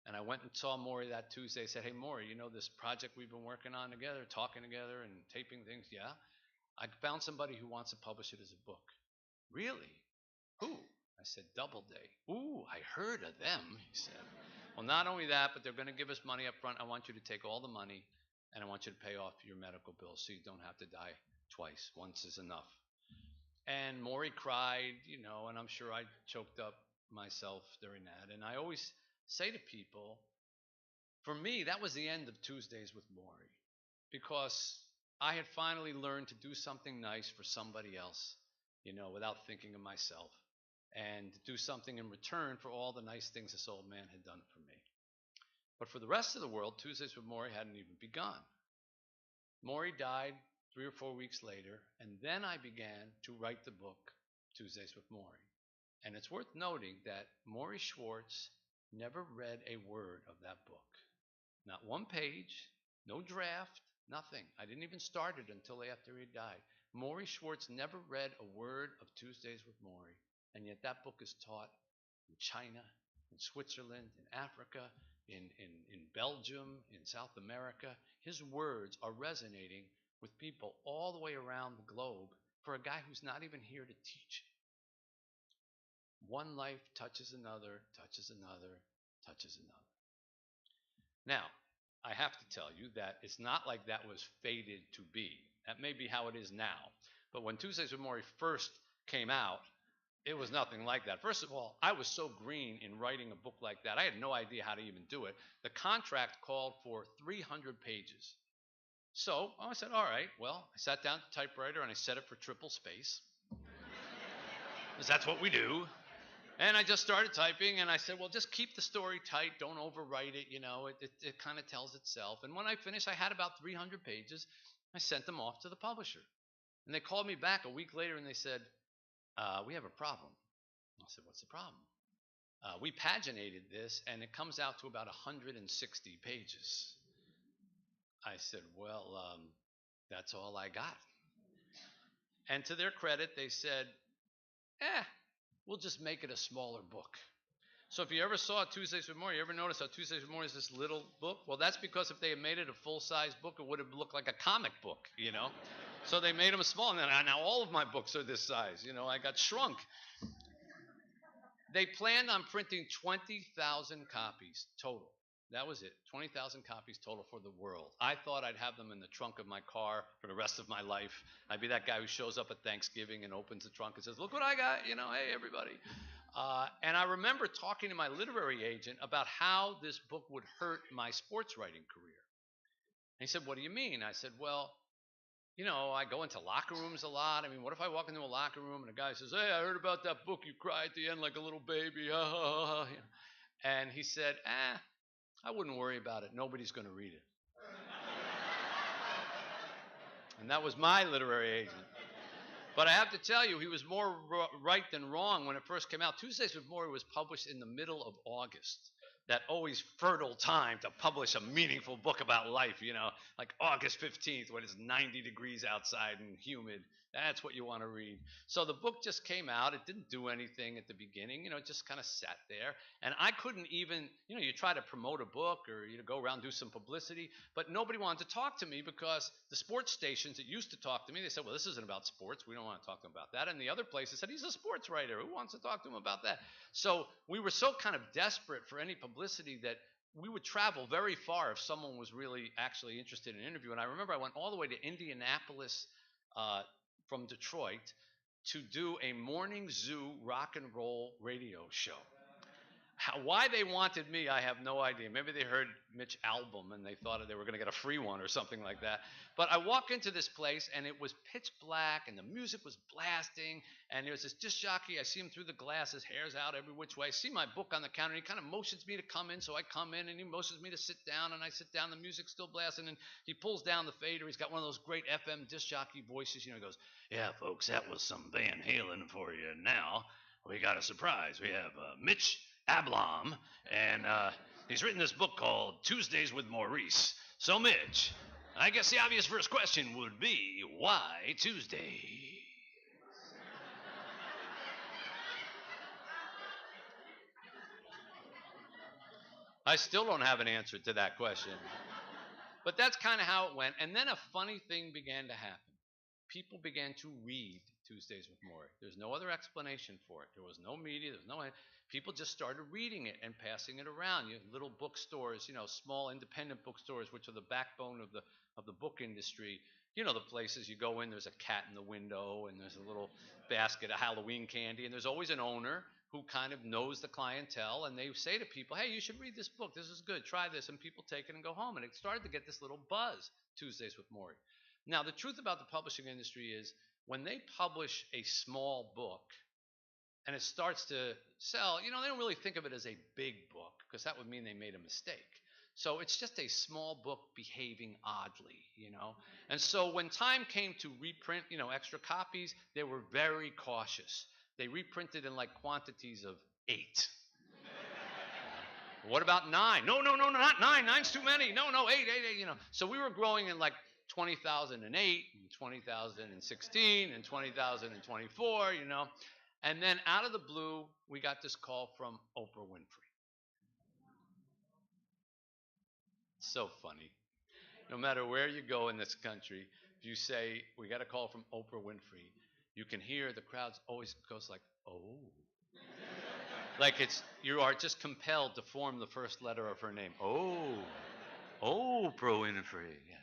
And I went and saw Maury that Tuesday. I said, hey, Maury, you know this project we've been working on together, talking together and taping things? Yeah. I found somebody who wants to publish it as a book. Really? Who? I said, Doubleday. Ooh, I heard of them, he said. Well, not only that, but they're going to give us money up front. I want you to take all the money, and I want you to pay off your medical bills so you don't have to die twice. Once is enough. And Maury cried, and I'm sure I choked up myself during that. And I always say to people, for me, that was the end of Tuesdays with Maury, because I had finally learned to do something nice for somebody else, without thinking of myself, and do something in return for all the nice things this old man had done for me. But for the rest of the world, Tuesdays with Maury hadn't even begun. Maury died 3 or 4 weeks later, and then I began to write the book, Tuesdays with Maury. And it's worth noting that Maury Schwartz never read a word of that book. Not one page, no draft, nothing. I didn't even start it until after he died. Maury Schwartz never read a word of Tuesdays with Maury, and yet that book is taught in China, in Switzerland, in Africa, in Belgium, in South America. His words are resonating with people all the way around the globe for a guy who's not even here to teach it. One life touches another, touches another, touches another. Now, I have to tell you that it's not like that was fated to be. That may be how it is now. But when Tuesdays with Maury first came out, it was nothing like that. First of all, I was so green in writing a book like that. I had no idea how to even do it. The contract called for 300 pages. So I said, all right, well, I sat down at the typewriter and I set it for triple space. Because that's what we do. And I just started typing, and I said, well, just keep the story tight. Don't overwrite it. It kind of tells itself. And when I finished, I had about 300 pages. I sent them off to the publisher. And they called me back a week later, and they said, we have a problem. I said, what's the problem? We paginated this, and it comes out to about 160 pages. I said, well, that's all I got. And to their credit, they said, we'll just make it a smaller book. So if you ever saw Tuesdays with Maury, you ever notice how Tuesdays with Maury is this little book? Well, that's because if they had made it a full-size book, it would have looked like a comic book, So they made them small. And now all of my books are this size. I got shrunk. They planned on printing 20,000 copies total. That was it, 20,000 copies total for the world. I thought I'd have them in the trunk of my car for the rest of my life. I'd be that guy who shows up at Thanksgiving and opens the trunk and says, look what I got, hey, everybody. And I remember talking to my literary agent about how this book would hurt my sports writing career. And he said, what do you mean? I said, well, I go into locker rooms a lot. I mean, what if I walk into a locker room and a guy says, hey, I heard about that book. You cry at the end like a little baby. And he said, I wouldn't worry about it. Nobody's going to read it. And that was my literary agent. But I have to tell you, he was more right than wrong when it first came out. Tuesdays with Maury was published in the middle of August. That always fertile time to publish a meaningful book about life, like August 15th when it's 90 degrees outside and humid. That's what you want to read. So the book just came out. It didn't do anything at the beginning. It just kind of sat there. And I couldn't even, you try to promote a book or go around and do some publicity, but nobody wanted to talk to me because the sports stations that used to talk to me, they said, well, this isn't about sports. We don't want to talk to him about that. And the other places said, he's a sports writer. Who wants to talk to him about that? So we were so kind of desperate for any publicity that we would travel very far if someone was really actually interested in an interview. And I remember I went all the way to Indianapolis from Detroit to do a morning zoo rock and roll radio show. Why they wanted me, I have no idea. Maybe they heard Mitch Albom and they thought they were going to get a free one or something like that. But I walk into this place and it was pitch black and the music was blasting and there was this disc jockey. I see him through the glass, his hair's out every which way. I see my book on the counter and he kind of motions me to come in, so I come in and he motions me to sit down and I sit down. The music's still blasting and he pulls down the fader. He's got one of those great FM disc jockey voices. He goes, yeah, folks, that was some Van Halen for you. Now we got a surprise. We have Mitch Albom, and he's written this book called Tuesdays with Maurice. So, Mitch, I guess the obvious first question would be, why Tuesday? I still don't have an answer to that question. But that's kind of how it went. And then a funny thing began to happen. People began to read Tuesdays with Morrie. There's no other explanation for it. There was no media. There was no. People just started reading it and passing it around. You know, little bookstores, small independent bookstores, which are the backbone of the book industry. You know, the places you go in. There's a cat in the window, and there's a little basket of Halloween candy, and there's always an owner who kind of knows the clientele, and they say to people, "Hey, you should read this book. This is good. Try this." And people take it and go home. And it started to get this little buzz. Tuesdays with Morrie. Now, the truth about the publishing industry is when they publish a small book and it starts to sell, they don't really think of it as a big book because that would mean they made a mistake. So it's just a small book behaving oddly. And so when time came to reprint, extra copies, they were very cautious. They reprinted in like quantities of 8. What about 9? No, not 9. 9's too many. No, 8. So we were growing in like 20,008 and 2016 and 2024, And then out of the blue, we got this call from Oprah Winfrey. It's so funny. No matter where you go in this country, if you say, we got a call from Oprah Winfrey, you can hear the crowds always goes like, oh. Like you are just compelled to form the first letter of her name. Oh, Oprah Winfrey. Yeah.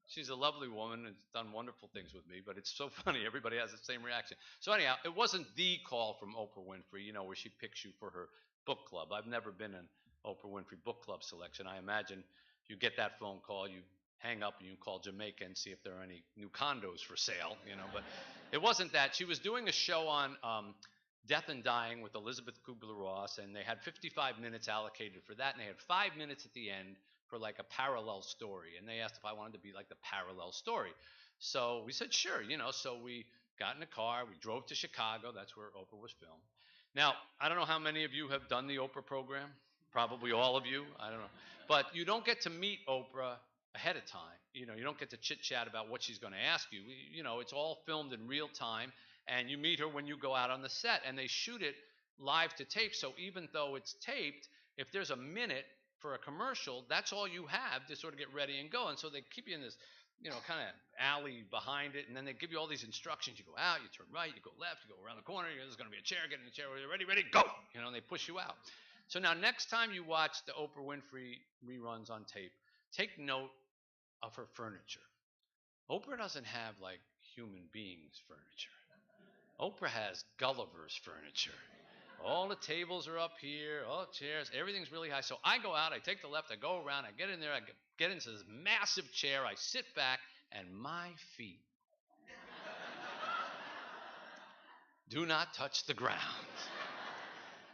She's a lovely woman and done wonderful things with me, but it's so funny. Everybody has the same reaction. So anyhow, it wasn't the call from Oprah Winfrey, where she picks you for her book club. I've never been an Oprah Winfrey book club selection. I imagine you get that phone call, you hang up and you call Jamaica and see if there are any new condos for sale, But it wasn't that. She was doing a show on Death and Dying with Elizabeth Kubler-Ross, and they had 55 minutes allocated for that, and they had 5 minutes at the end for like a parallel story, and they asked if I wanted to be like the parallel story. So we said sure, so we got in a car, we drove to Chicago, that's where Oprah was filmed. Now, I don't know how many of you have done the Oprah program, probably all of you, I don't know, but you don't get to meet Oprah ahead of time. You don't get to chit-chat about what she's going to ask you. It's all filmed in real time, and you meet her when you go out on the set, and they shoot it live to tape, so even though it's taped, if there's a minute for a commercial, that's all you have to sort of get ready and go. And so they keep you in this, kind of alley behind it, and then they give you all these instructions. You go out, you turn right, you go left, you go around the corner, there's going to be a chair, get in the chair, ready, go! And they push you out. So now next time you watch the Oprah Winfrey reruns on tape, take note of her furniture. Oprah doesn't have like human beings furniture. Oprah has Gulliver's furniture. All the tables are up here, all the chairs, everything's really high. So I go out, I take the left, I go around, I get in there, I get into this massive chair, I sit back, and my feet do not touch the ground.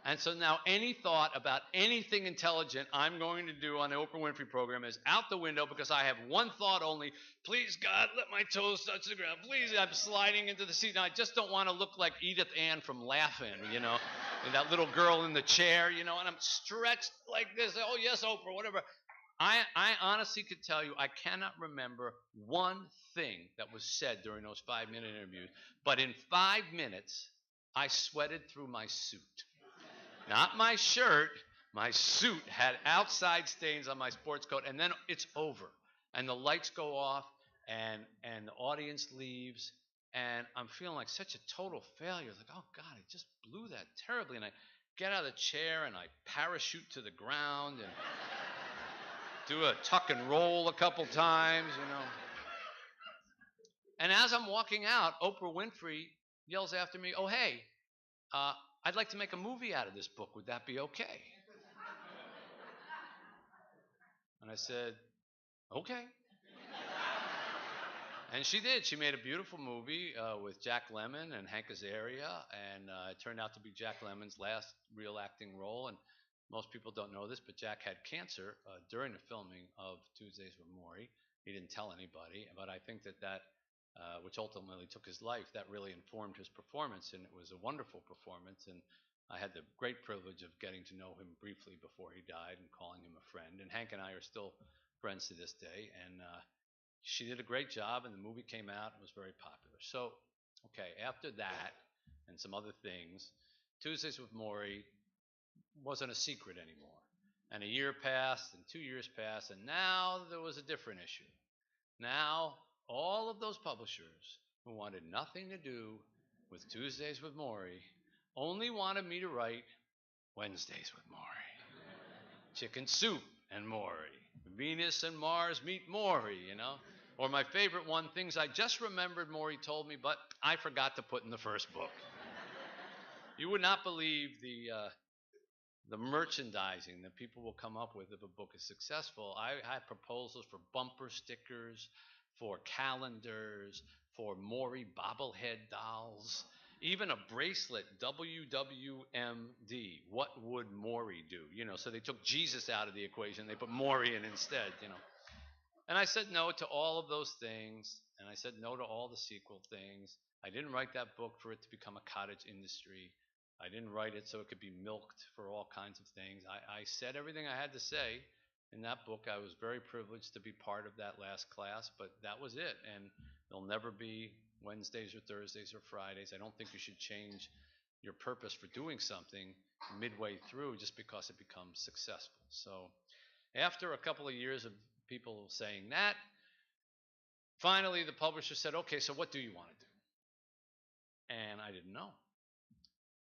And so now any thought about anything intelligent I'm going to do on the Oprah Winfrey program is out the window because I have one thought only. Please, God, let my toes touch the ground. Please, I'm sliding into the seat. And I just don't want to look like Edith Ann from Laugh-In, and that little girl in the chair, and I'm stretched like this. Oh, yes, Oprah, whatever. I honestly could tell you I cannot remember one thing that was said during those 5-minute interviews. But in 5 minutes, I sweated through my suit. Not my shirt, my suit had outside stains on my sports coat, and then it's over. And the lights go off, and the audience leaves, and I'm feeling like such a total failure. Like, oh, God, I just blew that terribly. And I get out of the chair, and I parachute to the ground, and do a tuck and roll a couple times, And as I'm walking out, Oprah Winfrey yells after me, oh, hey, I'd like to make a movie out of this book. Would that be okay? And I said, okay. And she did. She made a beautiful movie with Jack Lemmon and Hank Azaria, and it turned out to be Jack Lemmon's last real acting role. And most people don't know this, but Jack had cancer during the filming of Tuesdays with Morrie. He didn't tell anybody, but I think that which ultimately took his life, that really informed his performance, and it was a wonderful performance. And I had the great privilege of getting to know him briefly before he died and calling him a friend. And Hank and I are still friends to this day. And she did a great job, and the movie came out and was very popular. So, okay, after that and some other things, Tuesdays with Morrie wasn't a secret anymore. And a year passed, and 2 years passed, and now there was a different issue. Now, all of those publishers who wanted nothing to do with Tuesdays with Maury only wanted me to write Wednesdays with Maury. Chicken Soup and Maury. Venus and Mars meet Maury, Or my favorite one, things I just remembered Maury told me, but I forgot to put in the first book. You would not believe the merchandising that people will come up with if a book is successful. I had proposals for bumper stickers, for calendars, for Maury bobblehead dolls, even a bracelet, WWMD, what would Maury do? So they took Jesus out of the equation. They put Maury in instead, And I said no to all of those things, and I said no to all the sequel things. I didn't write that book for it to become a cottage industry. I didn't write it so it could be milked for all kinds of things. I said everything I had to say in that book. I was very privileged to be part of that last class, but that was it. And there'll never be Wednesdays or Thursdays or Fridays. I don't think you should change your purpose for doing something midway through just because it becomes successful. So after a couple of years of people saying that, finally the publisher said, okay, so what do you want to do? And I didn't know.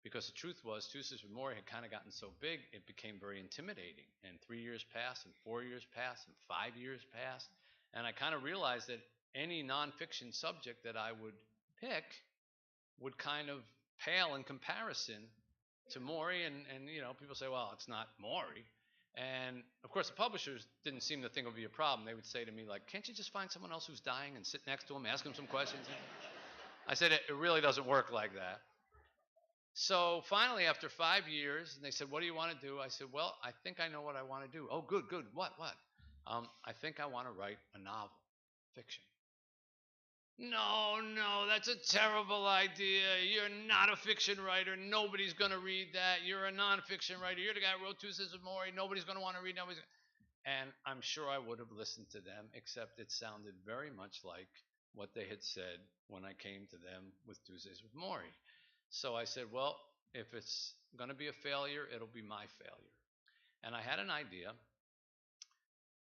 Because the truth was, Tuesdays with Maury had kind of gotten so big, it became very intimidating. And 3 years passed, and 4 years passed, and 5 years passed. And I kind of realized that any nonfiction subject that I would pick would kind of pale in comparison to Maury. And people say, well, it's not Maury. And, of course, the publishers didn't seem to think it would be a problem. They would say to me, like, can't you just find someone else who's dying and sit next to him, ask him some questions? I said, it really doesn't work like that. So finally, after 5 years, and they said, what do you want to do? I said, well, I think I know what I want to do. Oh, good. What? I think I want to write a novel, fiction. No, that's a terrible idea. You're not a fiction writer. Nobody's going to read that. You're a nonfiction writer. You're the guy who wrote Tuesdays with Maury. Nobody's going to want to read. And I'm sure I would have listened to them, except it sounded very much like what they had said when I came to them with Tuesdays with Maury. So I said, well, if it's going to be a failure, it'll be my failure. And I had an idea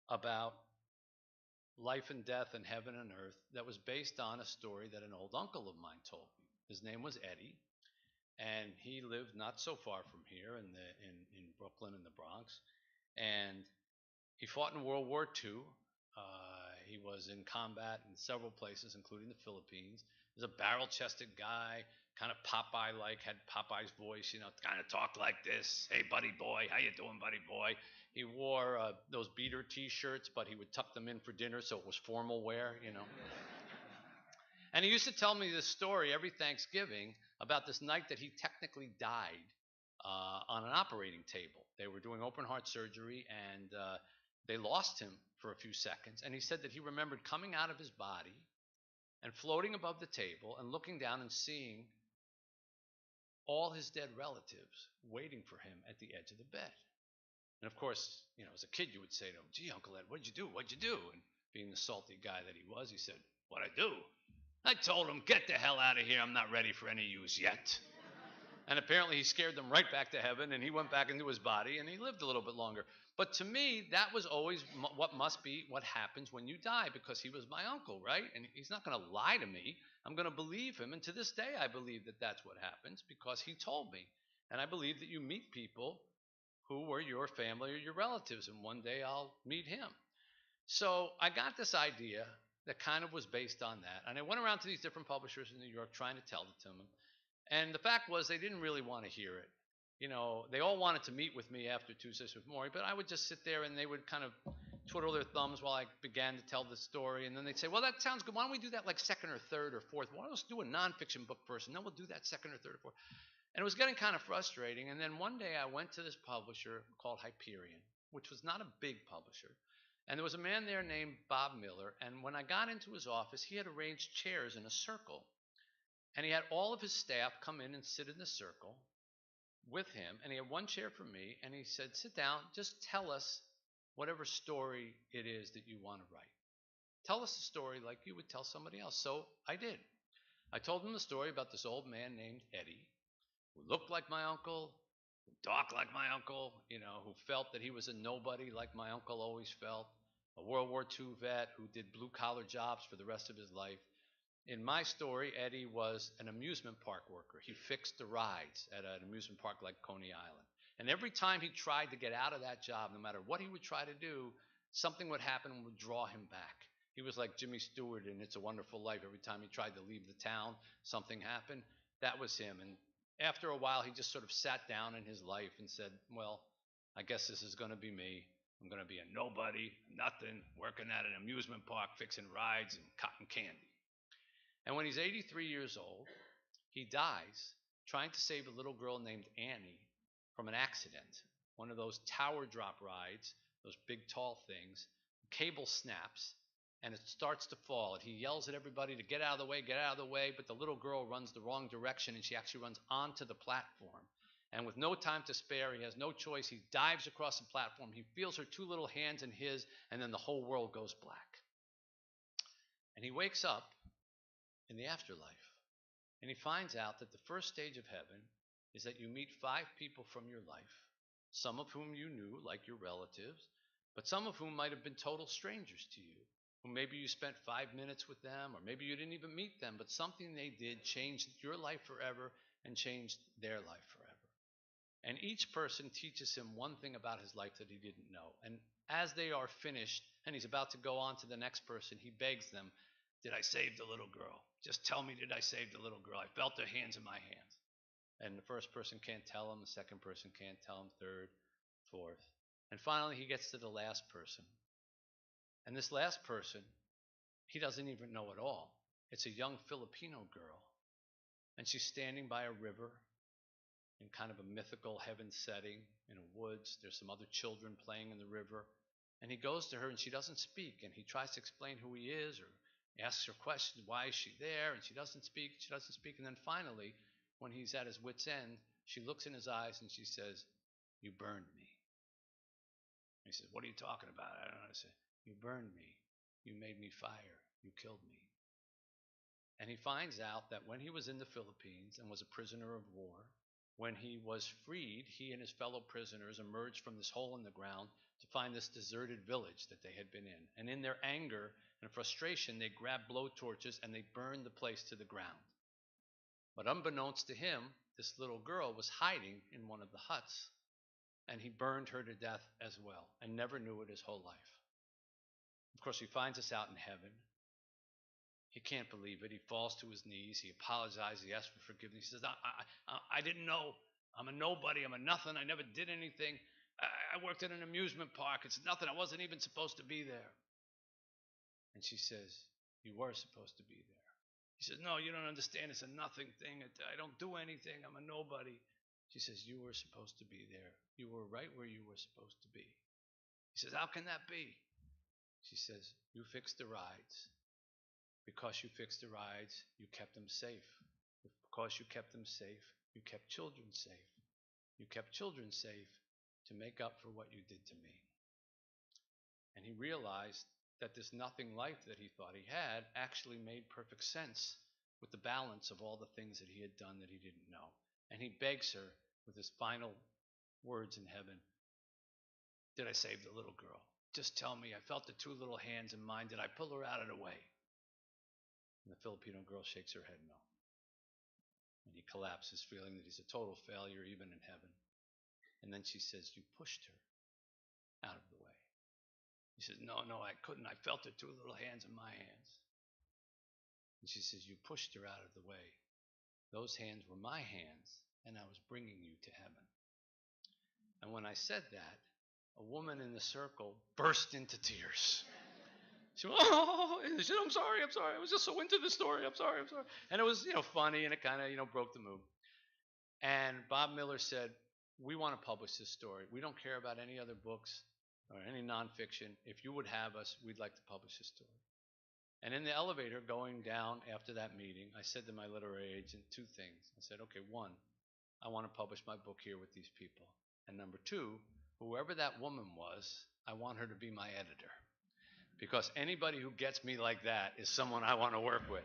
about life and death and heaven and earth that was based on a story that an old uncle of mine told me. His name was Eddie, and he lived not so far from here in Brooklyn in the Bronx. And he fought in World War II. He was in combat in several places, including the Philippines. He was a barrel-chested guy, kind of Popeye-like, had Popeye's voice, kind of talked like this. Hey, buddy boy, how you doing, buddy boy? He wore those beater T-shirts, but he would tuck them in for dinner, so it was formal wear, And he used to tell me this story every Thanksgiving about this night that he technically died on an operating table. They were doing open heart surgery, and they lost him for a few seconds. And he said that he remembered coming out of his body and floating above the table and looking down and seeing all his dead relatives waiting for him at the edge of the bed. And of course, as a kid, you would say to him, gee, Uncle Ed, what'd you do? And being the salty guy that he was, he said, what'd I do? I told him, get the hell out of here. I'm not ready for any use yet. And apparently he scared them right back to heaven, and he went back into his body, and he lived a little bit longer. But to me, that was always what must be what happens when you die, because he was my uncle, right? And he's not going to lie to me. I'm going to believe him. And to this day, I believe that that's what happens because he told me. And I believe that you meet people who were your family or your relatives, and one day I'll meet him. So I got this idea that kind of was based on that. And I went around to these different publishers in New York trying to tell it to them. And the fact was they didn't really want to hear it. They all wanted to meet with me after Tuesdays with Maury, but I would just sit there and they would kind of twiddle their thumbs while I began to tell the story. And then they'd say, well, that sounds good. Why don't we do that like second or third or fourth? Why don't we do a nonfiction book first, and then we'll do that second or third or fourth. And it was getting kind of frustrating. And then one day I went to this publisher called Hyperion, which was not a big publisher. And there was a man there named Bob Miller. And when I got into his office, he had arranged chairs in a circle. And he had all of his staff come in and sit in the circle with him. And he had one chair for me. And he said, sit down, just tell us whatever story it is that you want to write. Tell us a story like you would tell somebody else. So I did. I told him the story about this old man named Eddie, who looked like my uncle, who talked like my uncle, who felt that he was a nobody like my uncle always felt, a World War II vet who did blue collar jobs for the rest of his life. In my story, Eddie was an amusement park worker. He fixed the rides at an amusement park like Coney Island. And every time he tried to get out of that job, no matter what he would try to do, something would happen and would draw him back. He was like Jimmy Stewart in It's a Wonderful Life. Every time he tried to leave the town, something happened. That was him. And after a while, he just sort of sat down in his life and said, well, I guess this is going to be me. I'm going to be a nobody, nothing, working at an amusement park, fixing rides and cotton candy. And when he's 83 years old, he dies trying to save a little girl named Annie from an accident. One of those tower drop rides, those big tall things. The cable snaps and it starts to fall. And he yells at everybody to get out of the way, but the little girl runs the wrong direction and she actually runs onto the platform. And with no time to spare, he has no choice. He dives across the platform. He feels her two little hands in his, and then the whole world goes black. And he wakes up in the afterlife. And he finds out that the first stage of heaven is that you meet 5 people from your life, some of whom you knew, like your relatives, but some of whom might have been total strangers to you, who maybe you spent 5 minutes with them, or maybe you didn't even meet them, but something they did changed your life forever and changed their life forever. And each person teaches him one thing about his life that he didn't know. And as they are finished and he's about to go on to the next person, he begs them, did I save the little girl? Just tell me, did I save the little girl? I felt her hands in my hands. And the first person can't tell him. The second person can't tell him. Third, fourth. And finally, he gets to the last person. And this last person, he doesn't even know at all. It's a young Filipino girl. And she's standing by a river in kind of a mythical heaven setting in a woods. There's some other children playing in the river. And he goes to her and she doesn't speak. And he tries to explain who he is or asks her questions, why is she there? And she doesn't speak. And then finally, when he's at his wit's end, she looks in his eyes and she says, you burned me. And he says, what are you talking about? I don't know. I said, you burned me. You made me fire. You killed me. And he finds out that when he was in the Philippines and was a prisoner of war, when he was freed, he and his fellow prisoners emerged from this hole in the ground to find this deserted village that they had been in. And in their anger and frustration, they grabbed blowtorches and they burned the place to the ground. But unbeknownst to him, this little girl was hiding in one of the huts. And he burned her to death as well and never knew it his whole life. Of course, he finds us out in heaven. He can't believe it. He falls to his knees. He apologizes. He asks for forgiveness. He says, I didn't know. I'm a nobody. I'm a nothing. I never did anything. I worked at an amusement park. It's nothing. I wasn't even supposed to be there. And she says, you were supposed to be there. He says, no, you don't understand. It's a nothing thing. I don't do anything. I'm a nobody. She says, you were supposed to be there. You were right where you were supposed to be. He says, how can that be? She says, you fixed the rides. Because you fixed the rides, you kept them safe. Because you kept them safe, you kept children safe. You kept children safe to make up for what you did to me. And he realized that this nothing life that he thought he had actually made perfect sense with the balance of all the things that he had done that he didn't know. And he begs her with his final words in heaven, did I save the little girl? Just tell me, I felt the two little hands in mine. Did I pull her out of the way? And the Filipino girl shakes her head no. And he collapses, feeling that he's a total failure even in heaven. And then she says, you pushed her out of the way. He says, no, I couldn't. I felt her two little hands in my hands. And she says, you pushed her out of the way. Those hands were my hands, and I was bringing you to heaven. And when I said that, a woman in the circle burst into tears. She went, oh, and she said, I'm sorry. I was just so into the story. I'm sorry. And it was, funny, and it kind of, broke the mood. And Bob Miller said, we want to publish this story. We don't care about any other books or any nonfiction. If you would have us, we'd like to publish this story. And in the elevator going down after that meeting, I said to my literary agent 2 things. I said, okay, 1, I want to publish my book here with these people. And number 2, whoever that woman was, I want her to be my editor. Because anybody who gets me like that is someone I want to work with.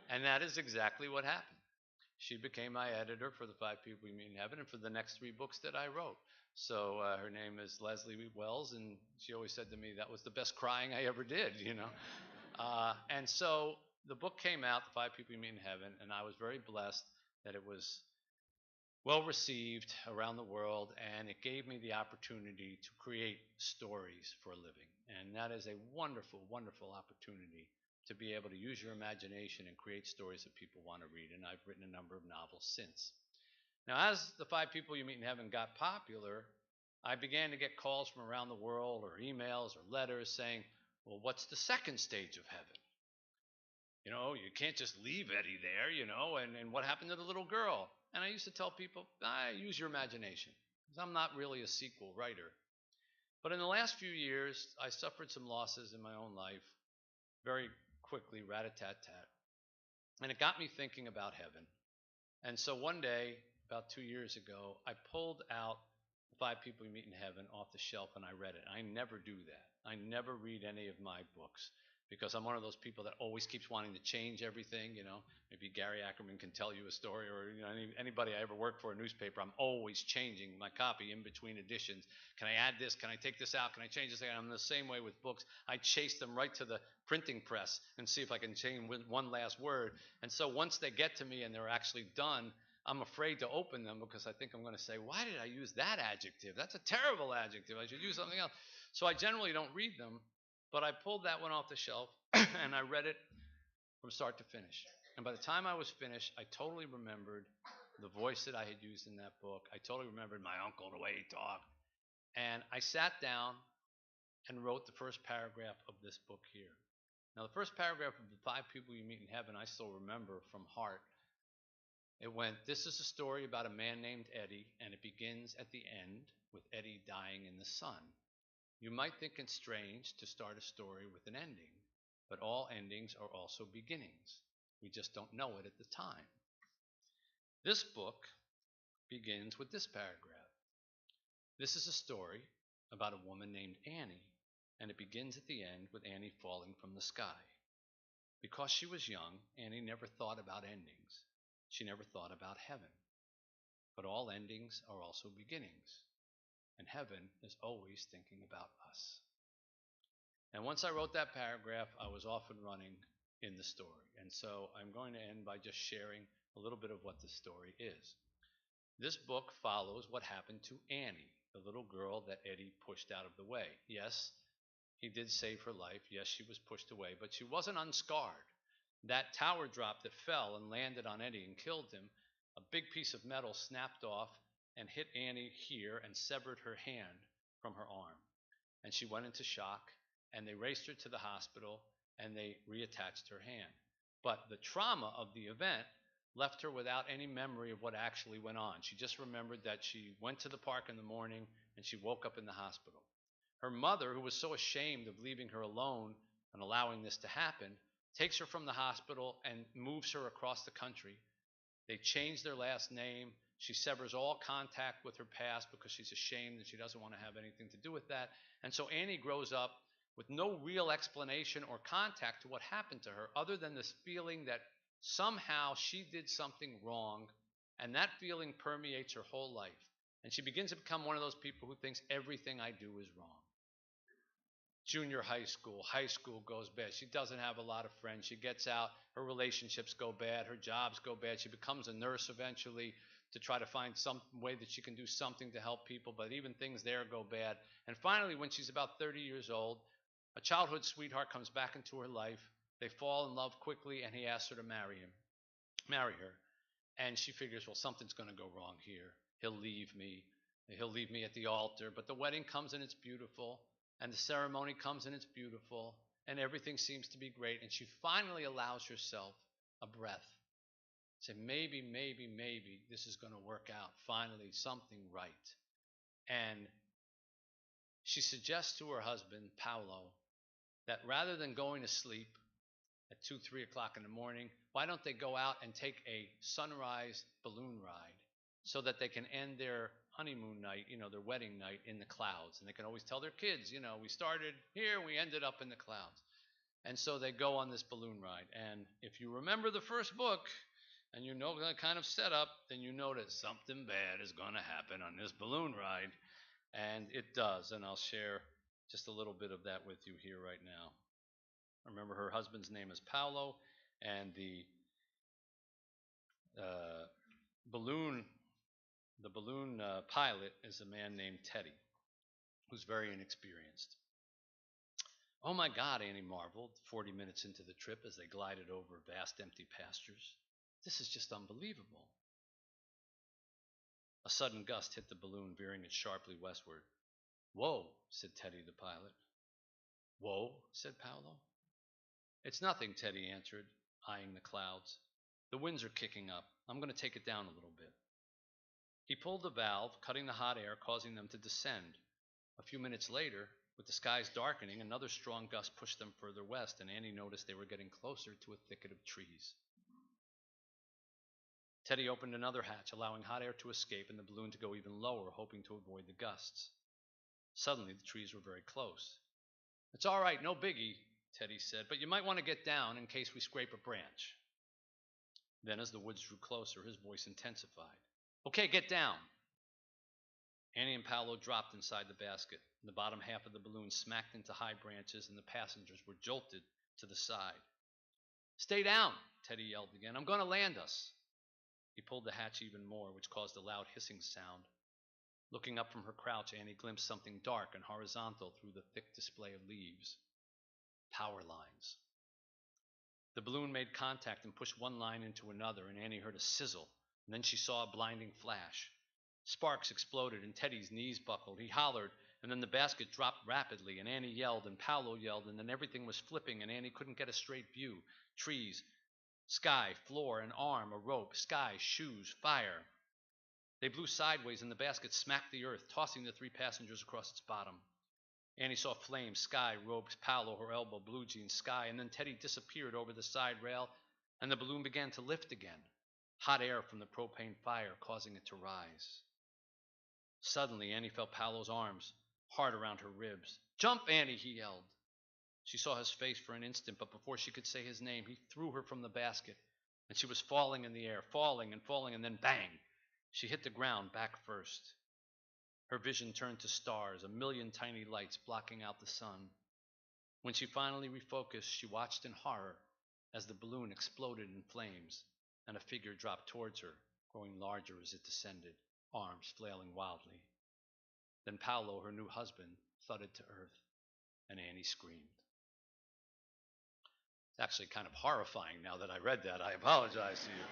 And that is exactly what happened. she became my editor for the Five People You Meet in Heaven and for the next 3 books that I wrote. So her name is Leslie Wells, and she always said to me that was the best crying I ever did, you know. And so the book came out, The Five People You Meet in Heaven, and I was very blessed that it was well received around the world, and it gave me the opportunity to create stories for a living. And that is a wonderful, wonderful opportunity to be able to use your imagination and create stories that people want to read. And I've written a number of novels since. Now, as The Five People You Meet in Heaven got popular, I began to get calls from around the world or emails or letters saying, well, what's the second stage of heaven? You know, you can't just leave Eddie there, you know, and what happened to the little girl? And I used to tell people, use your imagination, because I'm not really a sequel writer. But in the last few years, I suffered some losses in my own life very quickly, rat-a-tat-tat. And it got me thinking about heaven. And so one day, about 2 years ago, I pulled out The Five People You Meet in Heaven off the shelf and I read it. I never do that. I never read any of my books because I'm one of those people that always keeps wanting to change everything, you know. Maybe Gary Ackerman can tell you a story, or you know, anybody I ever worked for a newspaper, I'm always changing my copy in between editions. Can I add this? Can I take this out? Can I change this? I'm the same way with books. I chase them right to the printing press and see if I can change one last word. And so once they get to me and they're actually done, I'm afraid to open them because I think I'm going to say, why did I use that adjective? That's a terrible adjective. I should use something else. So I generally don't read them, but I pulled that one off the shelf and I read it from start to finish. And by the time I was finished, I totally remembered the voice that I had used in that book. I totally remembered my uncle, the way he talked. And I sat down and wrote the first paragraph of this book here. Now, the first paragraph of The Five People You Meet in Heaven, I still remember from heart. It went, this is a story about a man named Eddie, and it begins at the end with Eddie dying in the sun. You might think it's strange to start a story with an ending, but all endings are also beginnings. We just don't know it at the time. This book begins with this paragraph. This is a story about a woman named Annie, and it begins at the end with Annie falling from the sky. Because she was young, Annie never thought about endings. She never thought about heaven. But all endings are also beginnings, and heaven is always thinking about us. And once I wrote that paragraph, I was off and running in the story. And so I'm going to end by just sharing a little bit of what the story is. This book follows what happened to Annie, the little girl that Eddie pushed out of the way. Yes, he did save her life. Yes, she was pushed away, but she wasn't unscarred. That tower drop that fell and landed on Eddie and killed him, a big piece of metal snapped off and hit Annie here and severed her hand from her arm. And she went into shock, and they raced her to the hospital, and they reattached her hand. But the trauma of the event left her without any memory of what actually went on. She just remembered that she went to the park in the morning, and she woke up in the hospital. Her mother, who was so ashamed of leaving her alone and allowing this to happen, takes her from the hospital and moves her across the country. They change their last name. She severs all contact with her past because she's ashamed and she doesn't want to have anything to do with that. And so Annie grows up with no real explanation or contact to what happened to her other than this feeling that somehow she did something wrong, and that feeling permeates her whole life. And she begins to become one of those people who thinks everything I do is wrong. Junior high school goes bad. She doesn't have a lot of friends. She gets out, her relationships go bad, her jobs go bad. She becomes a nurse eventually to try to find some way that she can do something to help people, but even things there go bad. And finally, when she's about 30 years old, a childhood sweetheart comes back into her life. They fall in love quickly, and he asks her to marry her. And she figures, well, something's going to go wrong here. He'll leave me. He'll leave me at the altar. But the wedding comes, and it's beautiful. And the ceremony comes, and it's beautiful. And everything seems to be great. And she finally allows herself a breath. Say, maybe this is going to work out. Finally, something right. And she suggests to her husband, Paolo, that rather than going to sleep at 2, 3 o'clock in the morning, why don't they go out and take a sunrise balloon ride so that they can end their honeymoon night, their wedding night in the clouds. And they can always tell their kids, we started here, we ended up in the clouds. And so they go on this balloon ride. And if you remember the first book, and you know the kind of setup, then you know that something bad is going to happen on this balloon ride. And it does. And I'll share just a little bit of that with you here right now. Remember, her husband's name is Paolo, and uh, balloon the balloon pilot is a man named Teddy, who's very inexperienced. Oh my God, Annie marveled 40 minutes into the trip as they glided over vast empty pastures. This is just unbelievable. A sudden gust hit the balloon, veering it sharply westward. Whoa, said Teddy, the pilot. Whoa, said Paolo. It's nothing, Teddy answered, eyeing the clouds. The winds are kicking up. I'm going to take it down a little bit. He pulled the valve, cutting the hot air, causing them to descend. A few minutes later, with the skies darkening, another strong gust pushed them further west, and Annie noticed they were getting closer to a thicket of trees. Teddy opened another hatch, allowing hot air to escape and the balloon to go even lower, hoping to avoid the gusts. Suddenly, the trees were very close. It's all right, no biggie, Teddy said, but you might want to get down in case we scrape a branch. Then, as the woods drew closer, his voice intensified. Okay, get down. Annie and Paolo dropped inside the basket. The bottom half of the balloon smacked into high branches, and the passengers were jolted to the side. Stay down, Teddy yelled again. I'm going to land us. He pulled the hatch even more, which caused a loud hissing sound. Looking up from her crouch, Annie glimpsed something dark and horizontal through the thick display of leaves. Power lines. The balloon made contact and pushed one line into another, and Annie heard a sizzle, and then she saw a blinding flash. Sparks exploded, and Teddy's knees buckled. He hollered, and then the basket dropped rapidly, and Annie yelled, and Paolo yelled, and then everything was flipping, and Annie couldn't get a straight view. Trees, sky, floor, an arm, a rope, sky, shoes, fire. They blew sideways, and the basket smacked the earth, tossing the three passengers across its bottom. Annie saw flames, sky, ropes, Paolo, her elbow, blue jeans, sky, and then Teddy disappeared over the side rail, and the balloon began to lift again, hot air from the propane fire causing it to rise. Suddenly, Annie felt Paolo's arms hard around her ribs. Jump, Annie, he yelled. She saw his face for an instant, but before she could say his name, he threw her from the basket, and she was falling in the air, falling, and then bang! She hit the ground back first. Her vision turned to stars, a million tiny lights blocking out the sun. When she finally refocused, she watched in horror as the balloon exploded in flames, and a figure dropped towards her, growing larger as it descended, arms flailing wildly. Then Paolo, her new husband, thudded to earth, and Annie screamed. It's actually kind of horrifying now that I read that. I apologize to you.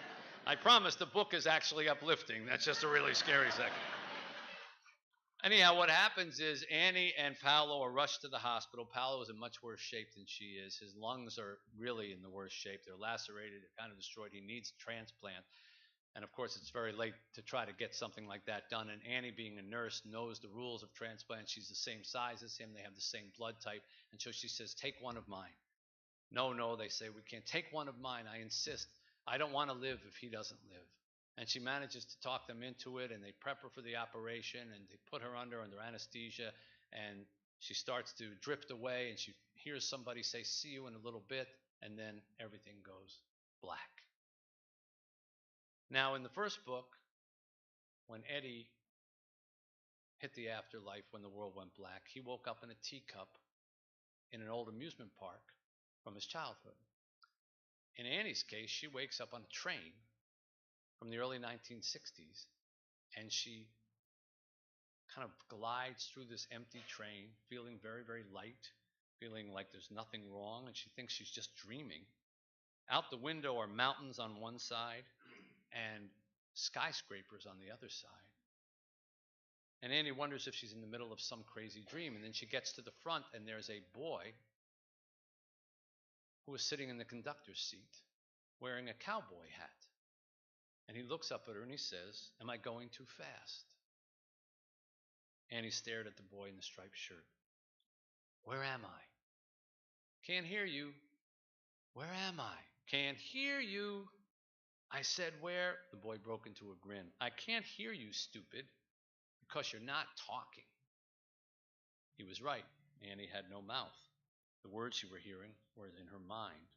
I promise the book is actually uplifting. That's just a really scary second. Anyhow, what happens is Annie and Paolo are rushed to the hospital. Paolo is in much worse shape than she is. His lungs are really in the worst shape. They're lacerated, they're kind of destroyed. He needs a transplant. And of course, it's very late to try to get something like that done. And Annie, being a nurse, knows the rules of transplant. She's the same size as him. They have the same blood type. And so she says, take one of mine. No, they say, we can't. Take one of mine. I insist. I don't want to live if he doesn't live. And she manages to talk them into it, and they prep her for the operation, and they put her under anesthesia, and she starts to drift away, and she hears somebody say, see you in a little bit, and then everything goes black. Now, in the first book, when Eddie hit the afterlife, when the world went black, he woke up in a teacup in an old amusement park from his childhood. In Annie's case, she wakes up on a train from the early 1960s, and she kind of glides through this empty train, feeling very, very light, feeling like there's nothing wrong, and she thinks she's just dreaming. Out the window are mountains on one side and skyscrapers on the other side. And Annie wonders if she's in the middle of some crazy dream, and then she gets to the front, and there's a boy who is sitting in the conductor's seat wearing a cowboy hat. And he looks up at her and he says, am I going too fast? Annie stared at the boy in the striped shirt. Where am I? Can't hear you. Where am I? Can't hear you. I said, where? The boy broke into a grin. I can't hear you, stupid, because you're not talking. He was right. Annie had no mouth. The words she were hearing were in her mind.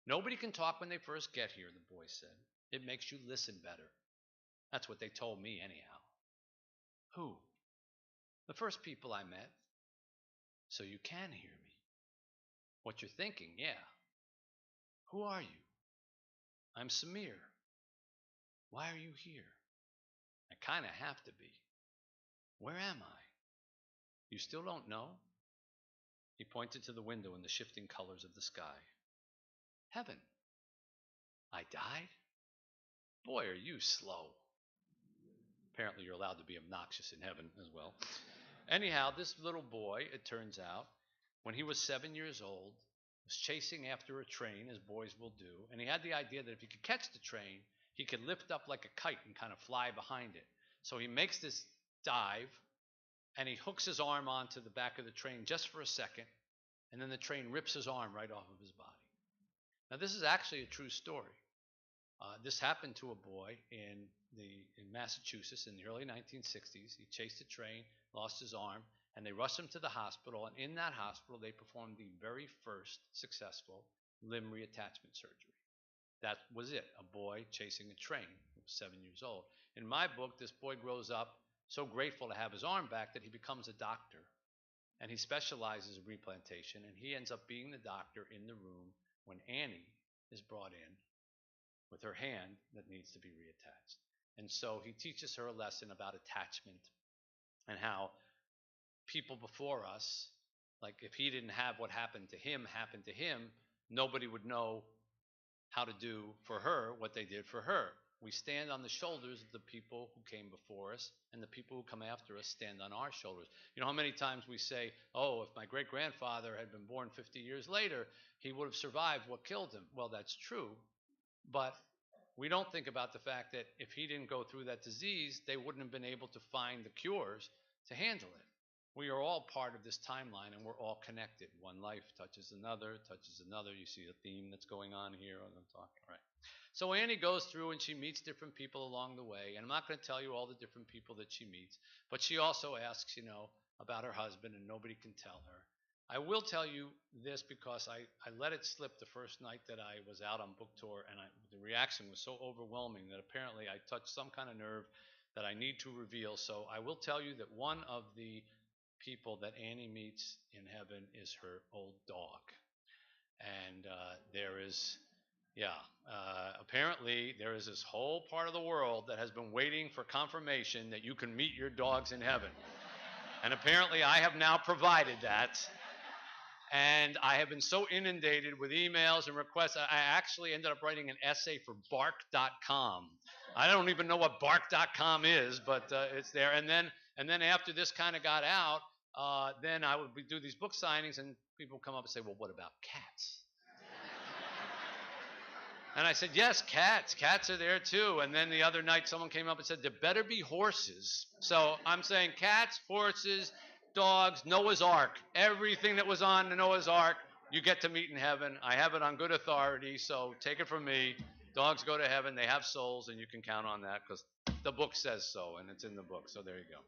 Nobody can talk when they first get here, the boy said. It makes you listen better. That's what they told me, anyhow. Who? The first people I met. So you can hear me. What you're thinking, yeah. Who are you? I'm Samir. Why are you here? I kind of have to be. Where am I? You still don't know? He pointed to the window and the shifting colors of the sky. Heaven. I died? Boy, are you slow. Apparently, you're allowed to be obnoxious in heaven as well. Anyhow, this little boy, it turns out, when he was 7 years old, was chasing after a train, as boys will do, and he had the idea that if he could catch the train, he could lift up like a kite and kind of fly behind it. So he makes this dive, and he hooks his arm onto the back of the train just for a second, and then the train rips his arm right off of his body. Now, this is actually a true story. This happened to a boy in Massachusetts in the early 1960s. He chased a train, lost his arm, and they rushed him to the hospital. And in that hospital, they performed the very first successful limb reattachment surgery. That was it, a boy chasing a train. He was 7 years old. In my book, this boy grows up so grateful to have his arm back that he becomes a doctor. And he specializes in replantation, and he ends up being the doctor in the room when Annie is brought in with her hand that needs to be reattached. And so he teaches her a lesson about attachment and how people before us, like if he didn't have what happened to him, nobody would know how to do for her what they did for her. We stand on the shoulders of the people who came before us, and the people who come after us stand on our shoulders. You know how many times we say, oh, if my great-grandfather had been born 50 years later, he would have survived what killed him. Well, that's true, but we don't think about the fact that if he didn't go through that disease, they wouldn't have been able to find the cures to handle it. We are all part of this timeline, and we're all connected. One life touches another. You see a theme that's going on here. I'm talking, right? So Annie goes through and she meets different people along the way. And I'm not going to tell you all the different people that she meets, but she also asks, about her husband, and nobody can tell her. I will tell you this because I let it slip the first night that I was out on book tour, and the reaction was so overwhelming that apparently I touched some kind of nerve that I need to reveal. So I will tell you that one of the people that Annie meets in heaven is her old dog. And apparently there is this whole part of the world that has been waiting for confirmation that you can meet your dogs in heaven. And apparently I have now provided that. And I have been so inundated with emails and requests, I actually ended up writing an essay for bark.com. I don't even know what bark.com is, but it's there. And then after this kind of got out, then I would do these book signings, and people come up and say, well, what about cats? And I said, yes, cats. Cats are there too. And then the other night someone came up and said, there better be horses. So I'm saying cats, horses, dogs, Noah's Ark. Everything that was on the Noah's Ark, you get to meet in heaven. I have it on good authority, so take it from me. Dogs go to heaven. They have souls, and you can count on that because the book says so, and it's in the book. So there you go.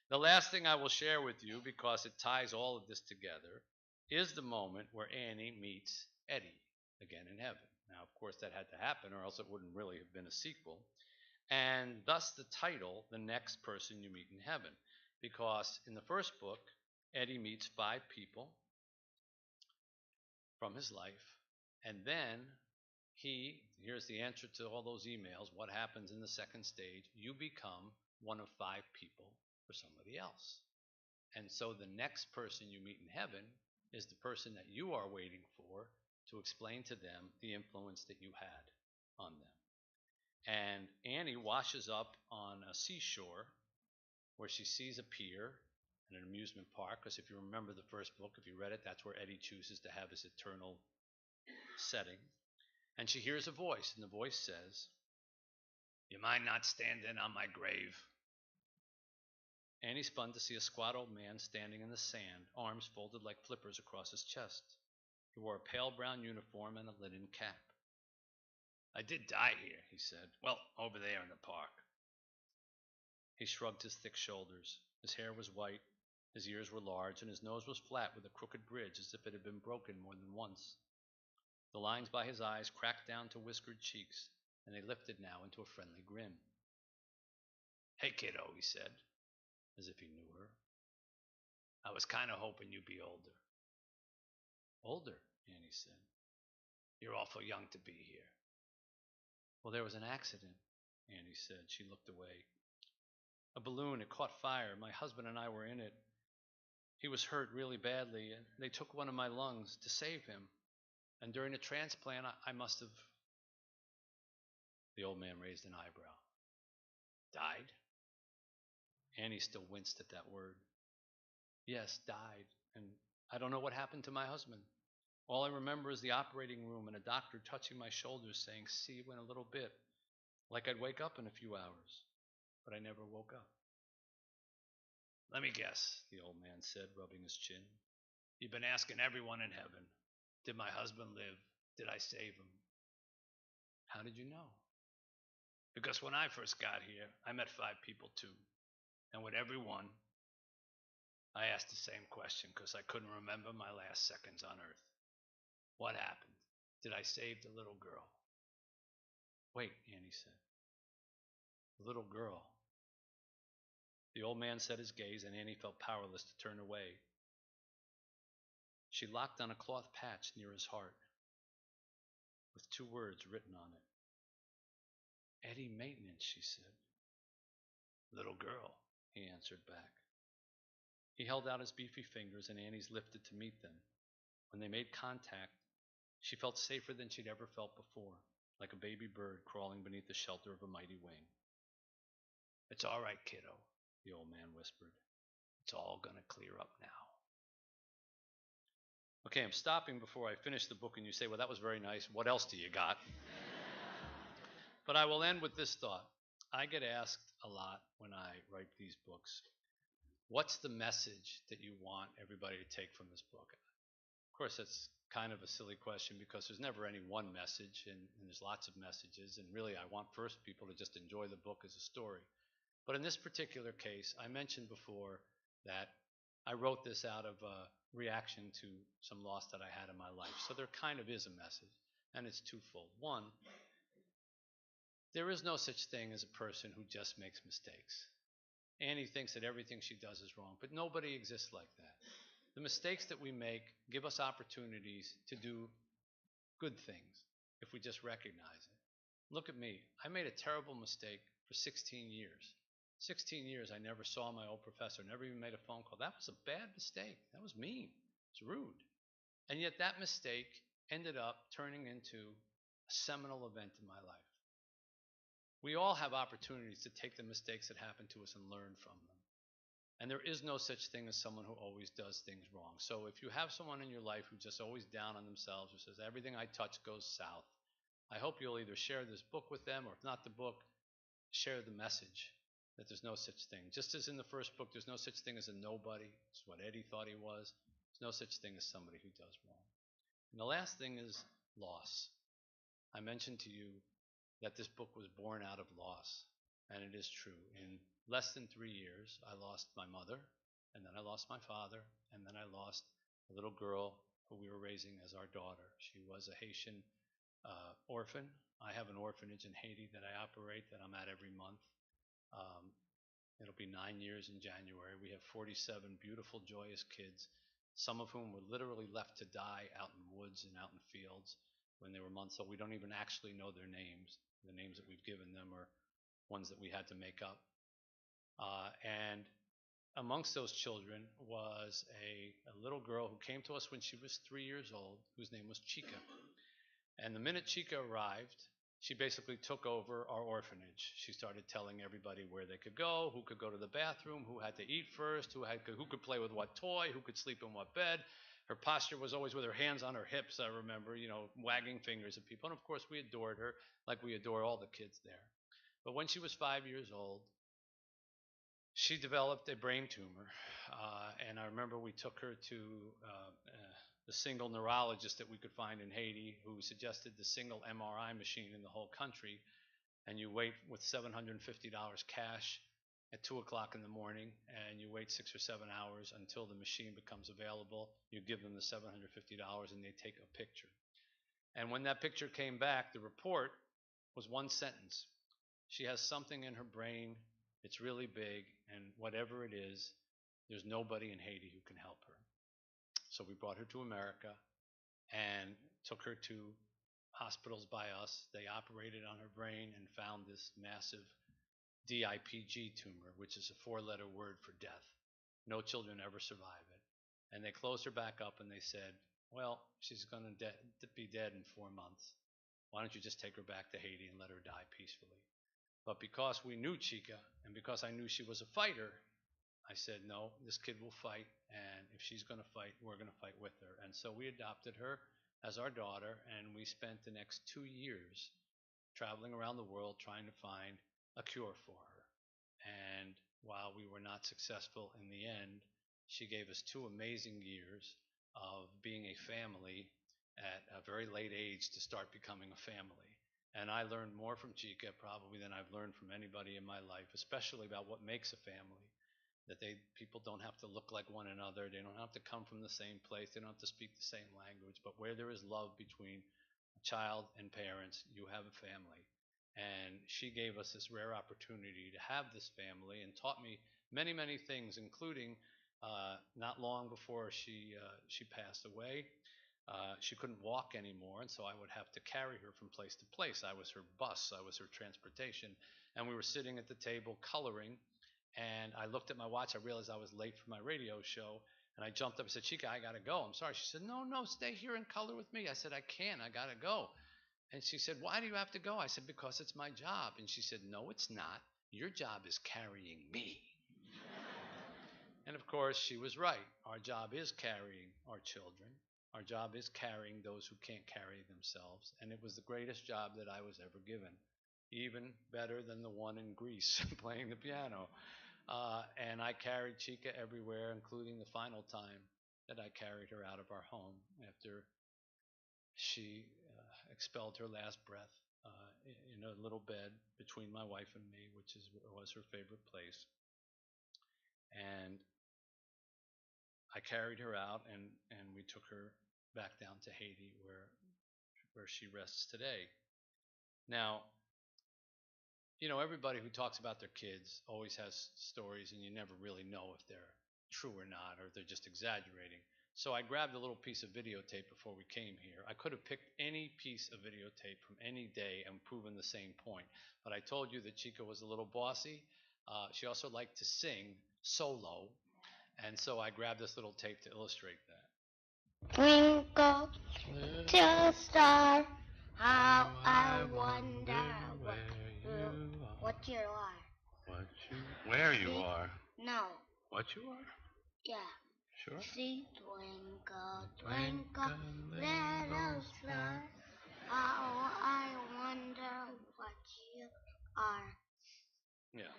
The last thing I will share with you, because it ties all of this together, is the moment where Annie meets Eddie again in heaven. Now, of course, that had to happen, or else it wouldn't really have been a sequel. And thus the title, The Next Person You Meet in Heaven. Because in the first book, Eddie meets 5 people from his life. And then here's the answer to all those emails, what happens in the second stage? You become one of 5 people for somebody else. And so the next person you meet in heaven is the person that you are waiting for to explain to them the influence that you had on them. And Annie washes up on a seashore where she sees a pier and an amusement park, because if you remember the first book, if you read it, that's where Eddie chooses to have his eternal setting. And she hears a voice, and the voice says, you mind not standing on my grave? Annie spun to see a squat old man standing in the sand, arms folded like flippers across his chest. He wore a pale brown uniform and a linen cap. I did die here, he said. Well, over there in the park. He shrugged his thick shoulders. His hair was white, his ears were large, and his nose was flat with a crooked bridge as if it had been broken more than once. The lines by his eyes cracked down to whiskered cheeks, and they lifted now into a friendly grin. "Hey, kiddo," he said, as if he knew her. "I was kind of hoping you'd be older." "Older?" Annie said. "You're awful young to be here." "Well, there was an accident," Annie said. She looked away. "A balloon, it caught fire. My husband and I were in it. He was hurt really badly, and they took one of my lungs to save him. And during the transplant, I must have..." The old man raised an eyebrow. "Died?" Annie still winced at that word. "Yes, died. And I don't know what happened to my husband. All I remember is the operating room and a doctor touching my shoulders saying, 'See you in a little bit,' like I'd wake up in a few hours. But I never woke up." "Let me guess," the old man said, rubbing his chin. "You've been asking everyone in heaven, 'Did my husband live? Did I save him?'" "How did you know?" "Because when I first got here, I met 5 people too. And with every one, I asked the same question because I couldn't remember my last seconds on earth. What happened? Did I save the little girl?" "Wait," Annie said. "The little girl." The old man set his gaze, and Annie felt powerless to turn away. She locked on a cloth patch near his heart, with 2 words written on it. "Eddie Maintenance," she said. "Little girl," he answered back. He held out his beefy fingers, and Annie's lifted to meet them. When they made contact, she felt safer than she'd ever felt before, like a baby bird crawling beneath the shelter of a mighty wing. "It's all right, kiddo," the old man whispered. "It's all going to clear up now." Okay, I'm stopping before I finish the book, and you say, "Well, that was very nice. What else do you got?" But I will end with this thought. I get asked a lot when I write these books, what's the message that you want everybody to take from this book? Of course, that's kind of a silly question because there's never any one message, and there's lots of messages. And really, I want first people to just enjoy the book as a story. But in this particular case, I mentioned before that I wrote this out of a reaction to some loss that I had in my life. So there kind of is a message, and it's twofold. One, there is no such thing as a person who just makes mistakes. Annie thinks that everything she does is wrong, but nobody exists like that. The mistakes that we make give us opportunities to do good things if we just recognize it. Look at me. I made a terrible mistake for 16 years. 16 years I never saw my old professor, never even made a phone call. That was a bad mistake. That was mean. It's rude. And yet that mistake ended up turning into a seminal event in my life. We all have opportunities to take the mistakes that happen to us and learn from them. And there is no such thing as someone who always does things wrong. So if you have someone in your life who's just always down on themselves, who says everything I touch goes south, I hope you'll either share this book with them, or if not the book, share the message that there's no such thing. Just as in the first book, there's no such thing as a nobody. It's what Eddie thought he was. There's no such thing as somebody who does wrong. And the last thing is loss. I mentioned to you that this book was born out of loss, and it is true. In less than 3 years, I lost my mother, and then I lost my father, and then I lost a little girl who we were raising as our daughter. She was a Haitian orphan. I have an orphanage in Haiti that I operate that I'm at every month. It'll be 9 years in January. We have 47 beautiful, joyous kids, some of whom were literally left to die out in woods and out in fields when they were months old. We don't even actually know their names. The names that we've given them are ones that we had to make up. And amongst those children was a little girl who came to us when she was 3 years old, whose name was Chica. And the minute Chica arrived, she basically took over our orphanage. She started telling everybody where they could go, who could go to the bathroom, who had to eat first, who could play with what toy, who could sleep in what bed. Her posture was always with her hands on her hips, I remember, wagging fingers at people. And of course, we adored her like we adore all the kids there. But when she was 5 years old, she developed a brain tumor. And I remember we took her to the single neurologist that we could find in Haiti, who suggested the single MRI machine in the whole country. And you wait with $750 cash at 2 o'clock in the morning, and you wait 6 or 7 hours until the machine becomes available. You give them the $750 and they take a picture. And when that picture came back, the report was one sentence. She has something in her brain, it's really big, and whatever it is, there's nobody in Haiti who can help her. So we brought her to America and took her to hospitals by us. They operated on her brain and found this massive DIPG tumor, which is a 4-letter word for death. No children ever survive it. And they closed her back up and they said, well, she's going to be dead in 4 months. Why don't you just take her back to Haiti and let her die peacefully? But because we knew Chica and because I knew she was a fighter, I said, no, this kid will fight. And if she's going to fight, we're going to fight with her. And so we adopted her as our daughter. And we spent the next 2 years traveling around the world trying to find a cure for her. And while we were not successful in the end, she gave us 2 amazing years of being a family at a very late age to start becoming a family. And I learned more from Chica probably than I've learned from anybody in my life, especially about what makes a family. That people don't have to look like one another. They don't have to come from the same place. They don't have to speak the same language. But where there is love between a child and parents, you have a family. And she gave us this rare opportunity to have this family and taught me many, many things, including not long before she passed away. She couldn't walk anymore, and so I would have to carry her from place to place. I was her bus, I was her transportation, and we were sitting at the table coloring, and I looked at my watch. I realized I was late for my radio show, and I jumped up and said, Chica, I got to go. I'm sorry. She said, no, stay here and color with me. I said, I can't. I got to go. And she said, why do you have to go? I said, because it's my job. And she said, no, it's not. Your job is carrying me. And of course, she was right. Our job is carrying our children. Our job is carrying those who can't carry themselves. And it was the greatest job that I was ever given, even better than the one in Greece playing the piano. And I carried Chica everywhere, including the final time that I carried her out of our home after she expelled her last breath in a little bed between my wife and me, which was her favorite place. And I carried her out, and we took her back down to Haiti, where she rests today. Now, everybody who talks about their kids always has stories, and you never really know if they're true or not, or if they're just exaggerating. So I grabbed a little piece of videotape before we came here. I could have picked any piece of videotape from any day and proven the same point. But I told you that Chica was a little bossy. She also liked to sing solo. And so I grabbed this little tape to illustrate that. Twinkle, little star, how I wonder what you are. Where you are? No. What you are? Yeah. Sure. See, twinkle, twinkle, little star, how I wonder what you are. Yeah.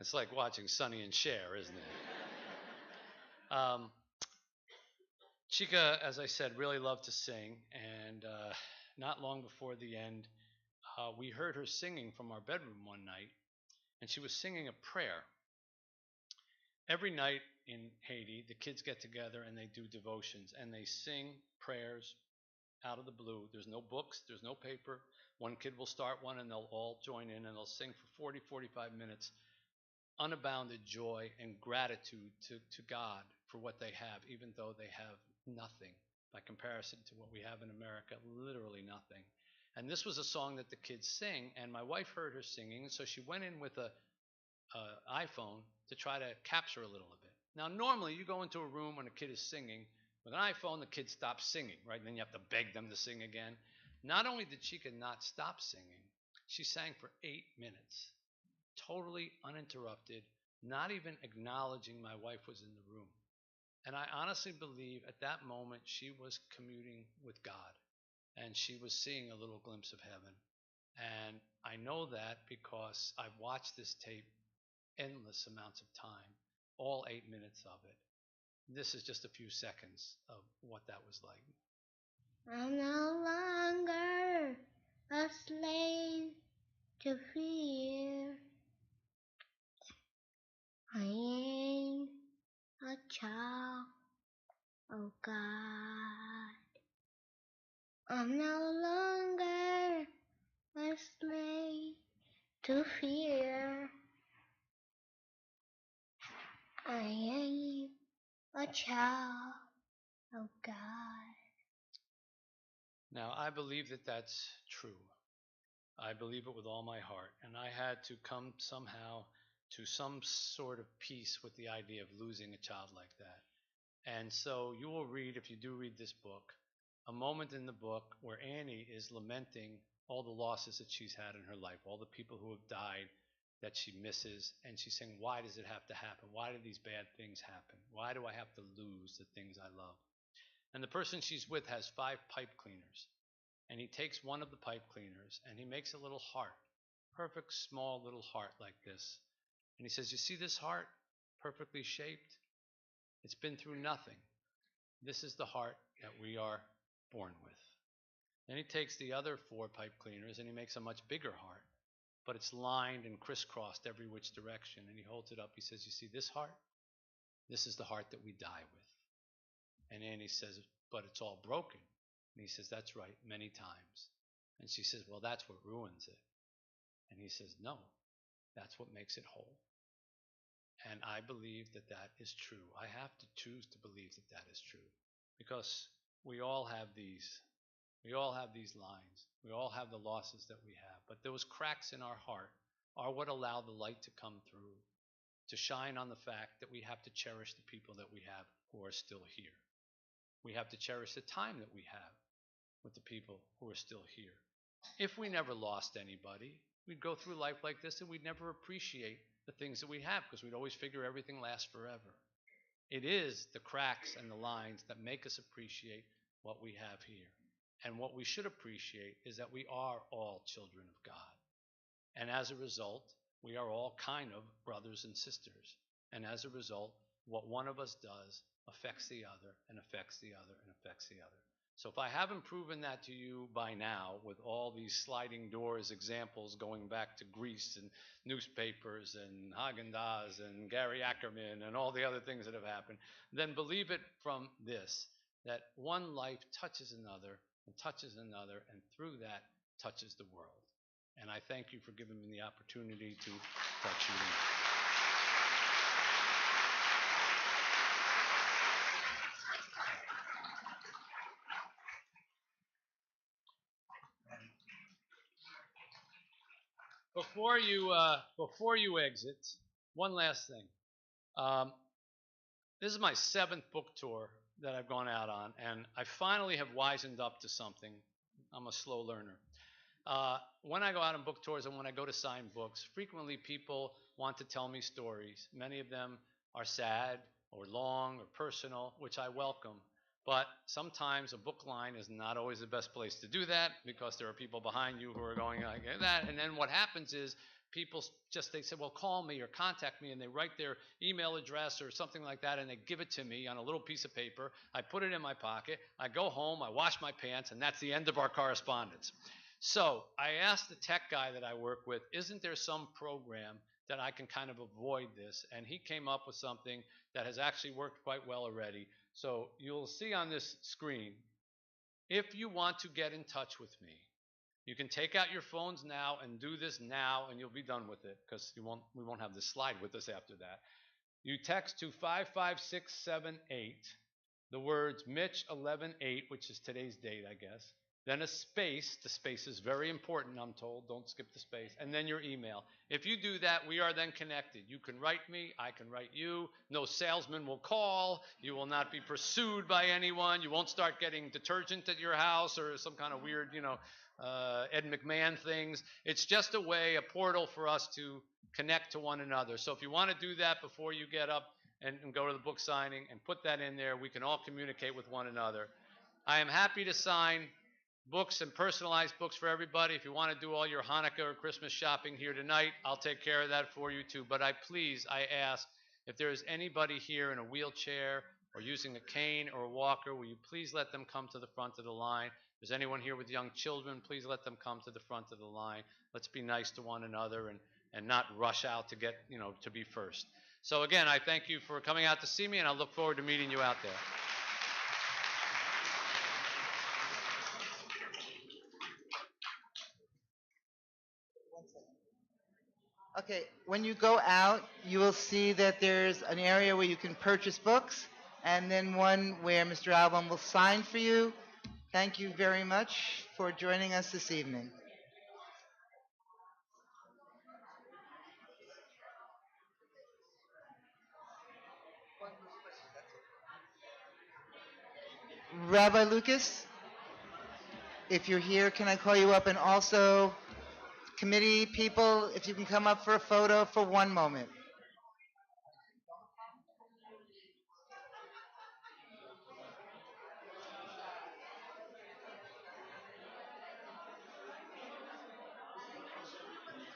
It's like watching Sonny and Cher, isn't it? Chica, as I said, really loved to sing, and not long before the end, we heard her singing from our bedroom one night, and she was singing a prayer. Every night in Haiti, the kids get together and they do devotions, and they sing prayers out of the blue. There's no books, there's no paper. One kid will start one, and they'll all join in, and they'll sing for 40, 45 minutes, unbounded joy and gratitude to God for what they have, even though they have nothing by comparison to what we have in America, literally nothing. And this was a song that the kids sing, and my wife heard her singing, so she went in with a iPhone to try to capture a little of it. Now, normally you go into a room when a kid is singing, with an iPhone, the kid stops singing, right? And then you have to beg them to sing again. Not only did Chica not stop singing, she sang for 8 minutes, totally uninterrupted, not even acknowledging my wife was in the room. And I honestly believe at that moment she was communing with God, and she was seeing a little glimpse of heaven. And I know that because I've watched this tape endless amounts of time, all 8 minutes of it. This is just a few seconds of what that was like. I'm no longer a slave to fear. I am a child of God. I'm no longer a slave to fear. I am a child of God. Now, I believe that that's true. I believe it with all my heart. And I had to come somehow to some sort of peace with the idea of losing a child like that. And so you will read, if you do read this book, a moment in the book where Annie is lamenting all the losses that she's had in her life, all the people who have died that she misses. And she's saying, why does it have to happen? Why do these bad things happen? Why do I have to lose the things I love? And the person she's with has 5 pipe cleaners. And he takes one of the pipe cleaners and he makes a little heart, perfect small little heart like this. And he says, you see this heart, perfectly shaped? It's been through nothing. This is the heart that we are born with. Then he takes the other 4 pipe cleaners and he makes a much bigger heart, but it's lined and crisscrossed every which direction. And he holds it up. He says, you see this heart? This is the heart that we die with. And Annie says, but it's all broken. And he says, that's right, many times. And she says, well, that's what ruins it. And he says, no, that's what makes it whole. And I believe that that is true. I have to choose to believe that that is true, because we all have these. We all have these lines. We all have the losses that we have. But those cracks in our heart are what allow the light to come through, to shine on the fact that we have to cherish the people that we have who are still here. We have to cherish the time that we have with the people who are still here. If we never lost anybody, we'd go through life like this and we'd never appreciate the things that we have, because we'd always figure everything lasts forever. It is the cracks and the lines that make us appreciate what we have here. And what we should appreciate is that we are all children of God. And as a result, we are all kind of brothers and sisters. And as a result, what one of us does affects the other and affects the other and affects the other. So if I haven't proven that to you by now, with all these sliding doors examples going back to Greece and newspapers and Haagen-Dazs and Gary Ackerman and all the other things that have happened, then believe it from this, that one life touches another and touches another, and through that touches the world. And I thank you for giving me the opportunity to touch you. Before you exit, one last thing. This is my 7th book tour that I've gone out on, and I finally have wisened up to something. I'm a slow learner. When I go out on book tours and when I go to sign books, frequently people want to tell me stories. Many of them are sad or long or personal, which I welcome. But sometimes a book line is not always the best place to do that, because there are people behind you who are going like that. And then what happens is people they say, well, call me or contact me, and they write their email address or something like that, and they give it to me on a little piece of paper. I put it in my pocket. I go home. I wash my pants, and that's the end of our correspondence. So I asked the tech guy that I work with, isn't there some program that I can kind of avoid this? And he came up with something that has actually worked quite well already. So you'll see on this screen, if you want to get in touch with me, you can take out your phones now and do this now, and you'll be done with it, because we won't have this slide with us after that. You text to 55678, the words Mitch 118, which is today's date, I guess. Then a space. The space is very important, I'm told. Don't skip the space. And then your email. If you do that, we are then connected. You can write me. I can write you. No salesman will call. You will not be pursued by anyone. You won't start getting detergent at your house or some kind of weird, Ed McMahon things. It's just a way, a portal for us to connect to one another. So if you want to do that before you get up and go to the book signing and put that in there, we can all communicate with one another. I am happy to sign books and personalized books for everybody. If you want to do all your Hanukkah or Christmas shopping here tonight, I'll take care of that for you too. But I ask, if there is anybody here in a wheelchair or using a cane or a walker, will you please let them come to the front of the line? If there's anyone here with young children, please let them come to the front of the line. Let's be nice to one another and not rush out to get, to be first. So again, I thank you for coming out to see me, and I look forward to meeting you out there. Okay, when you go out, you will see that there's an area where you can purchase books, and then one where Mr. Albom will sign for you. Thank you very much for joining us this evening. Rabbi Lucas, if you're here, can I call you up? And also, committee people, if you can come up for a photo for one moment.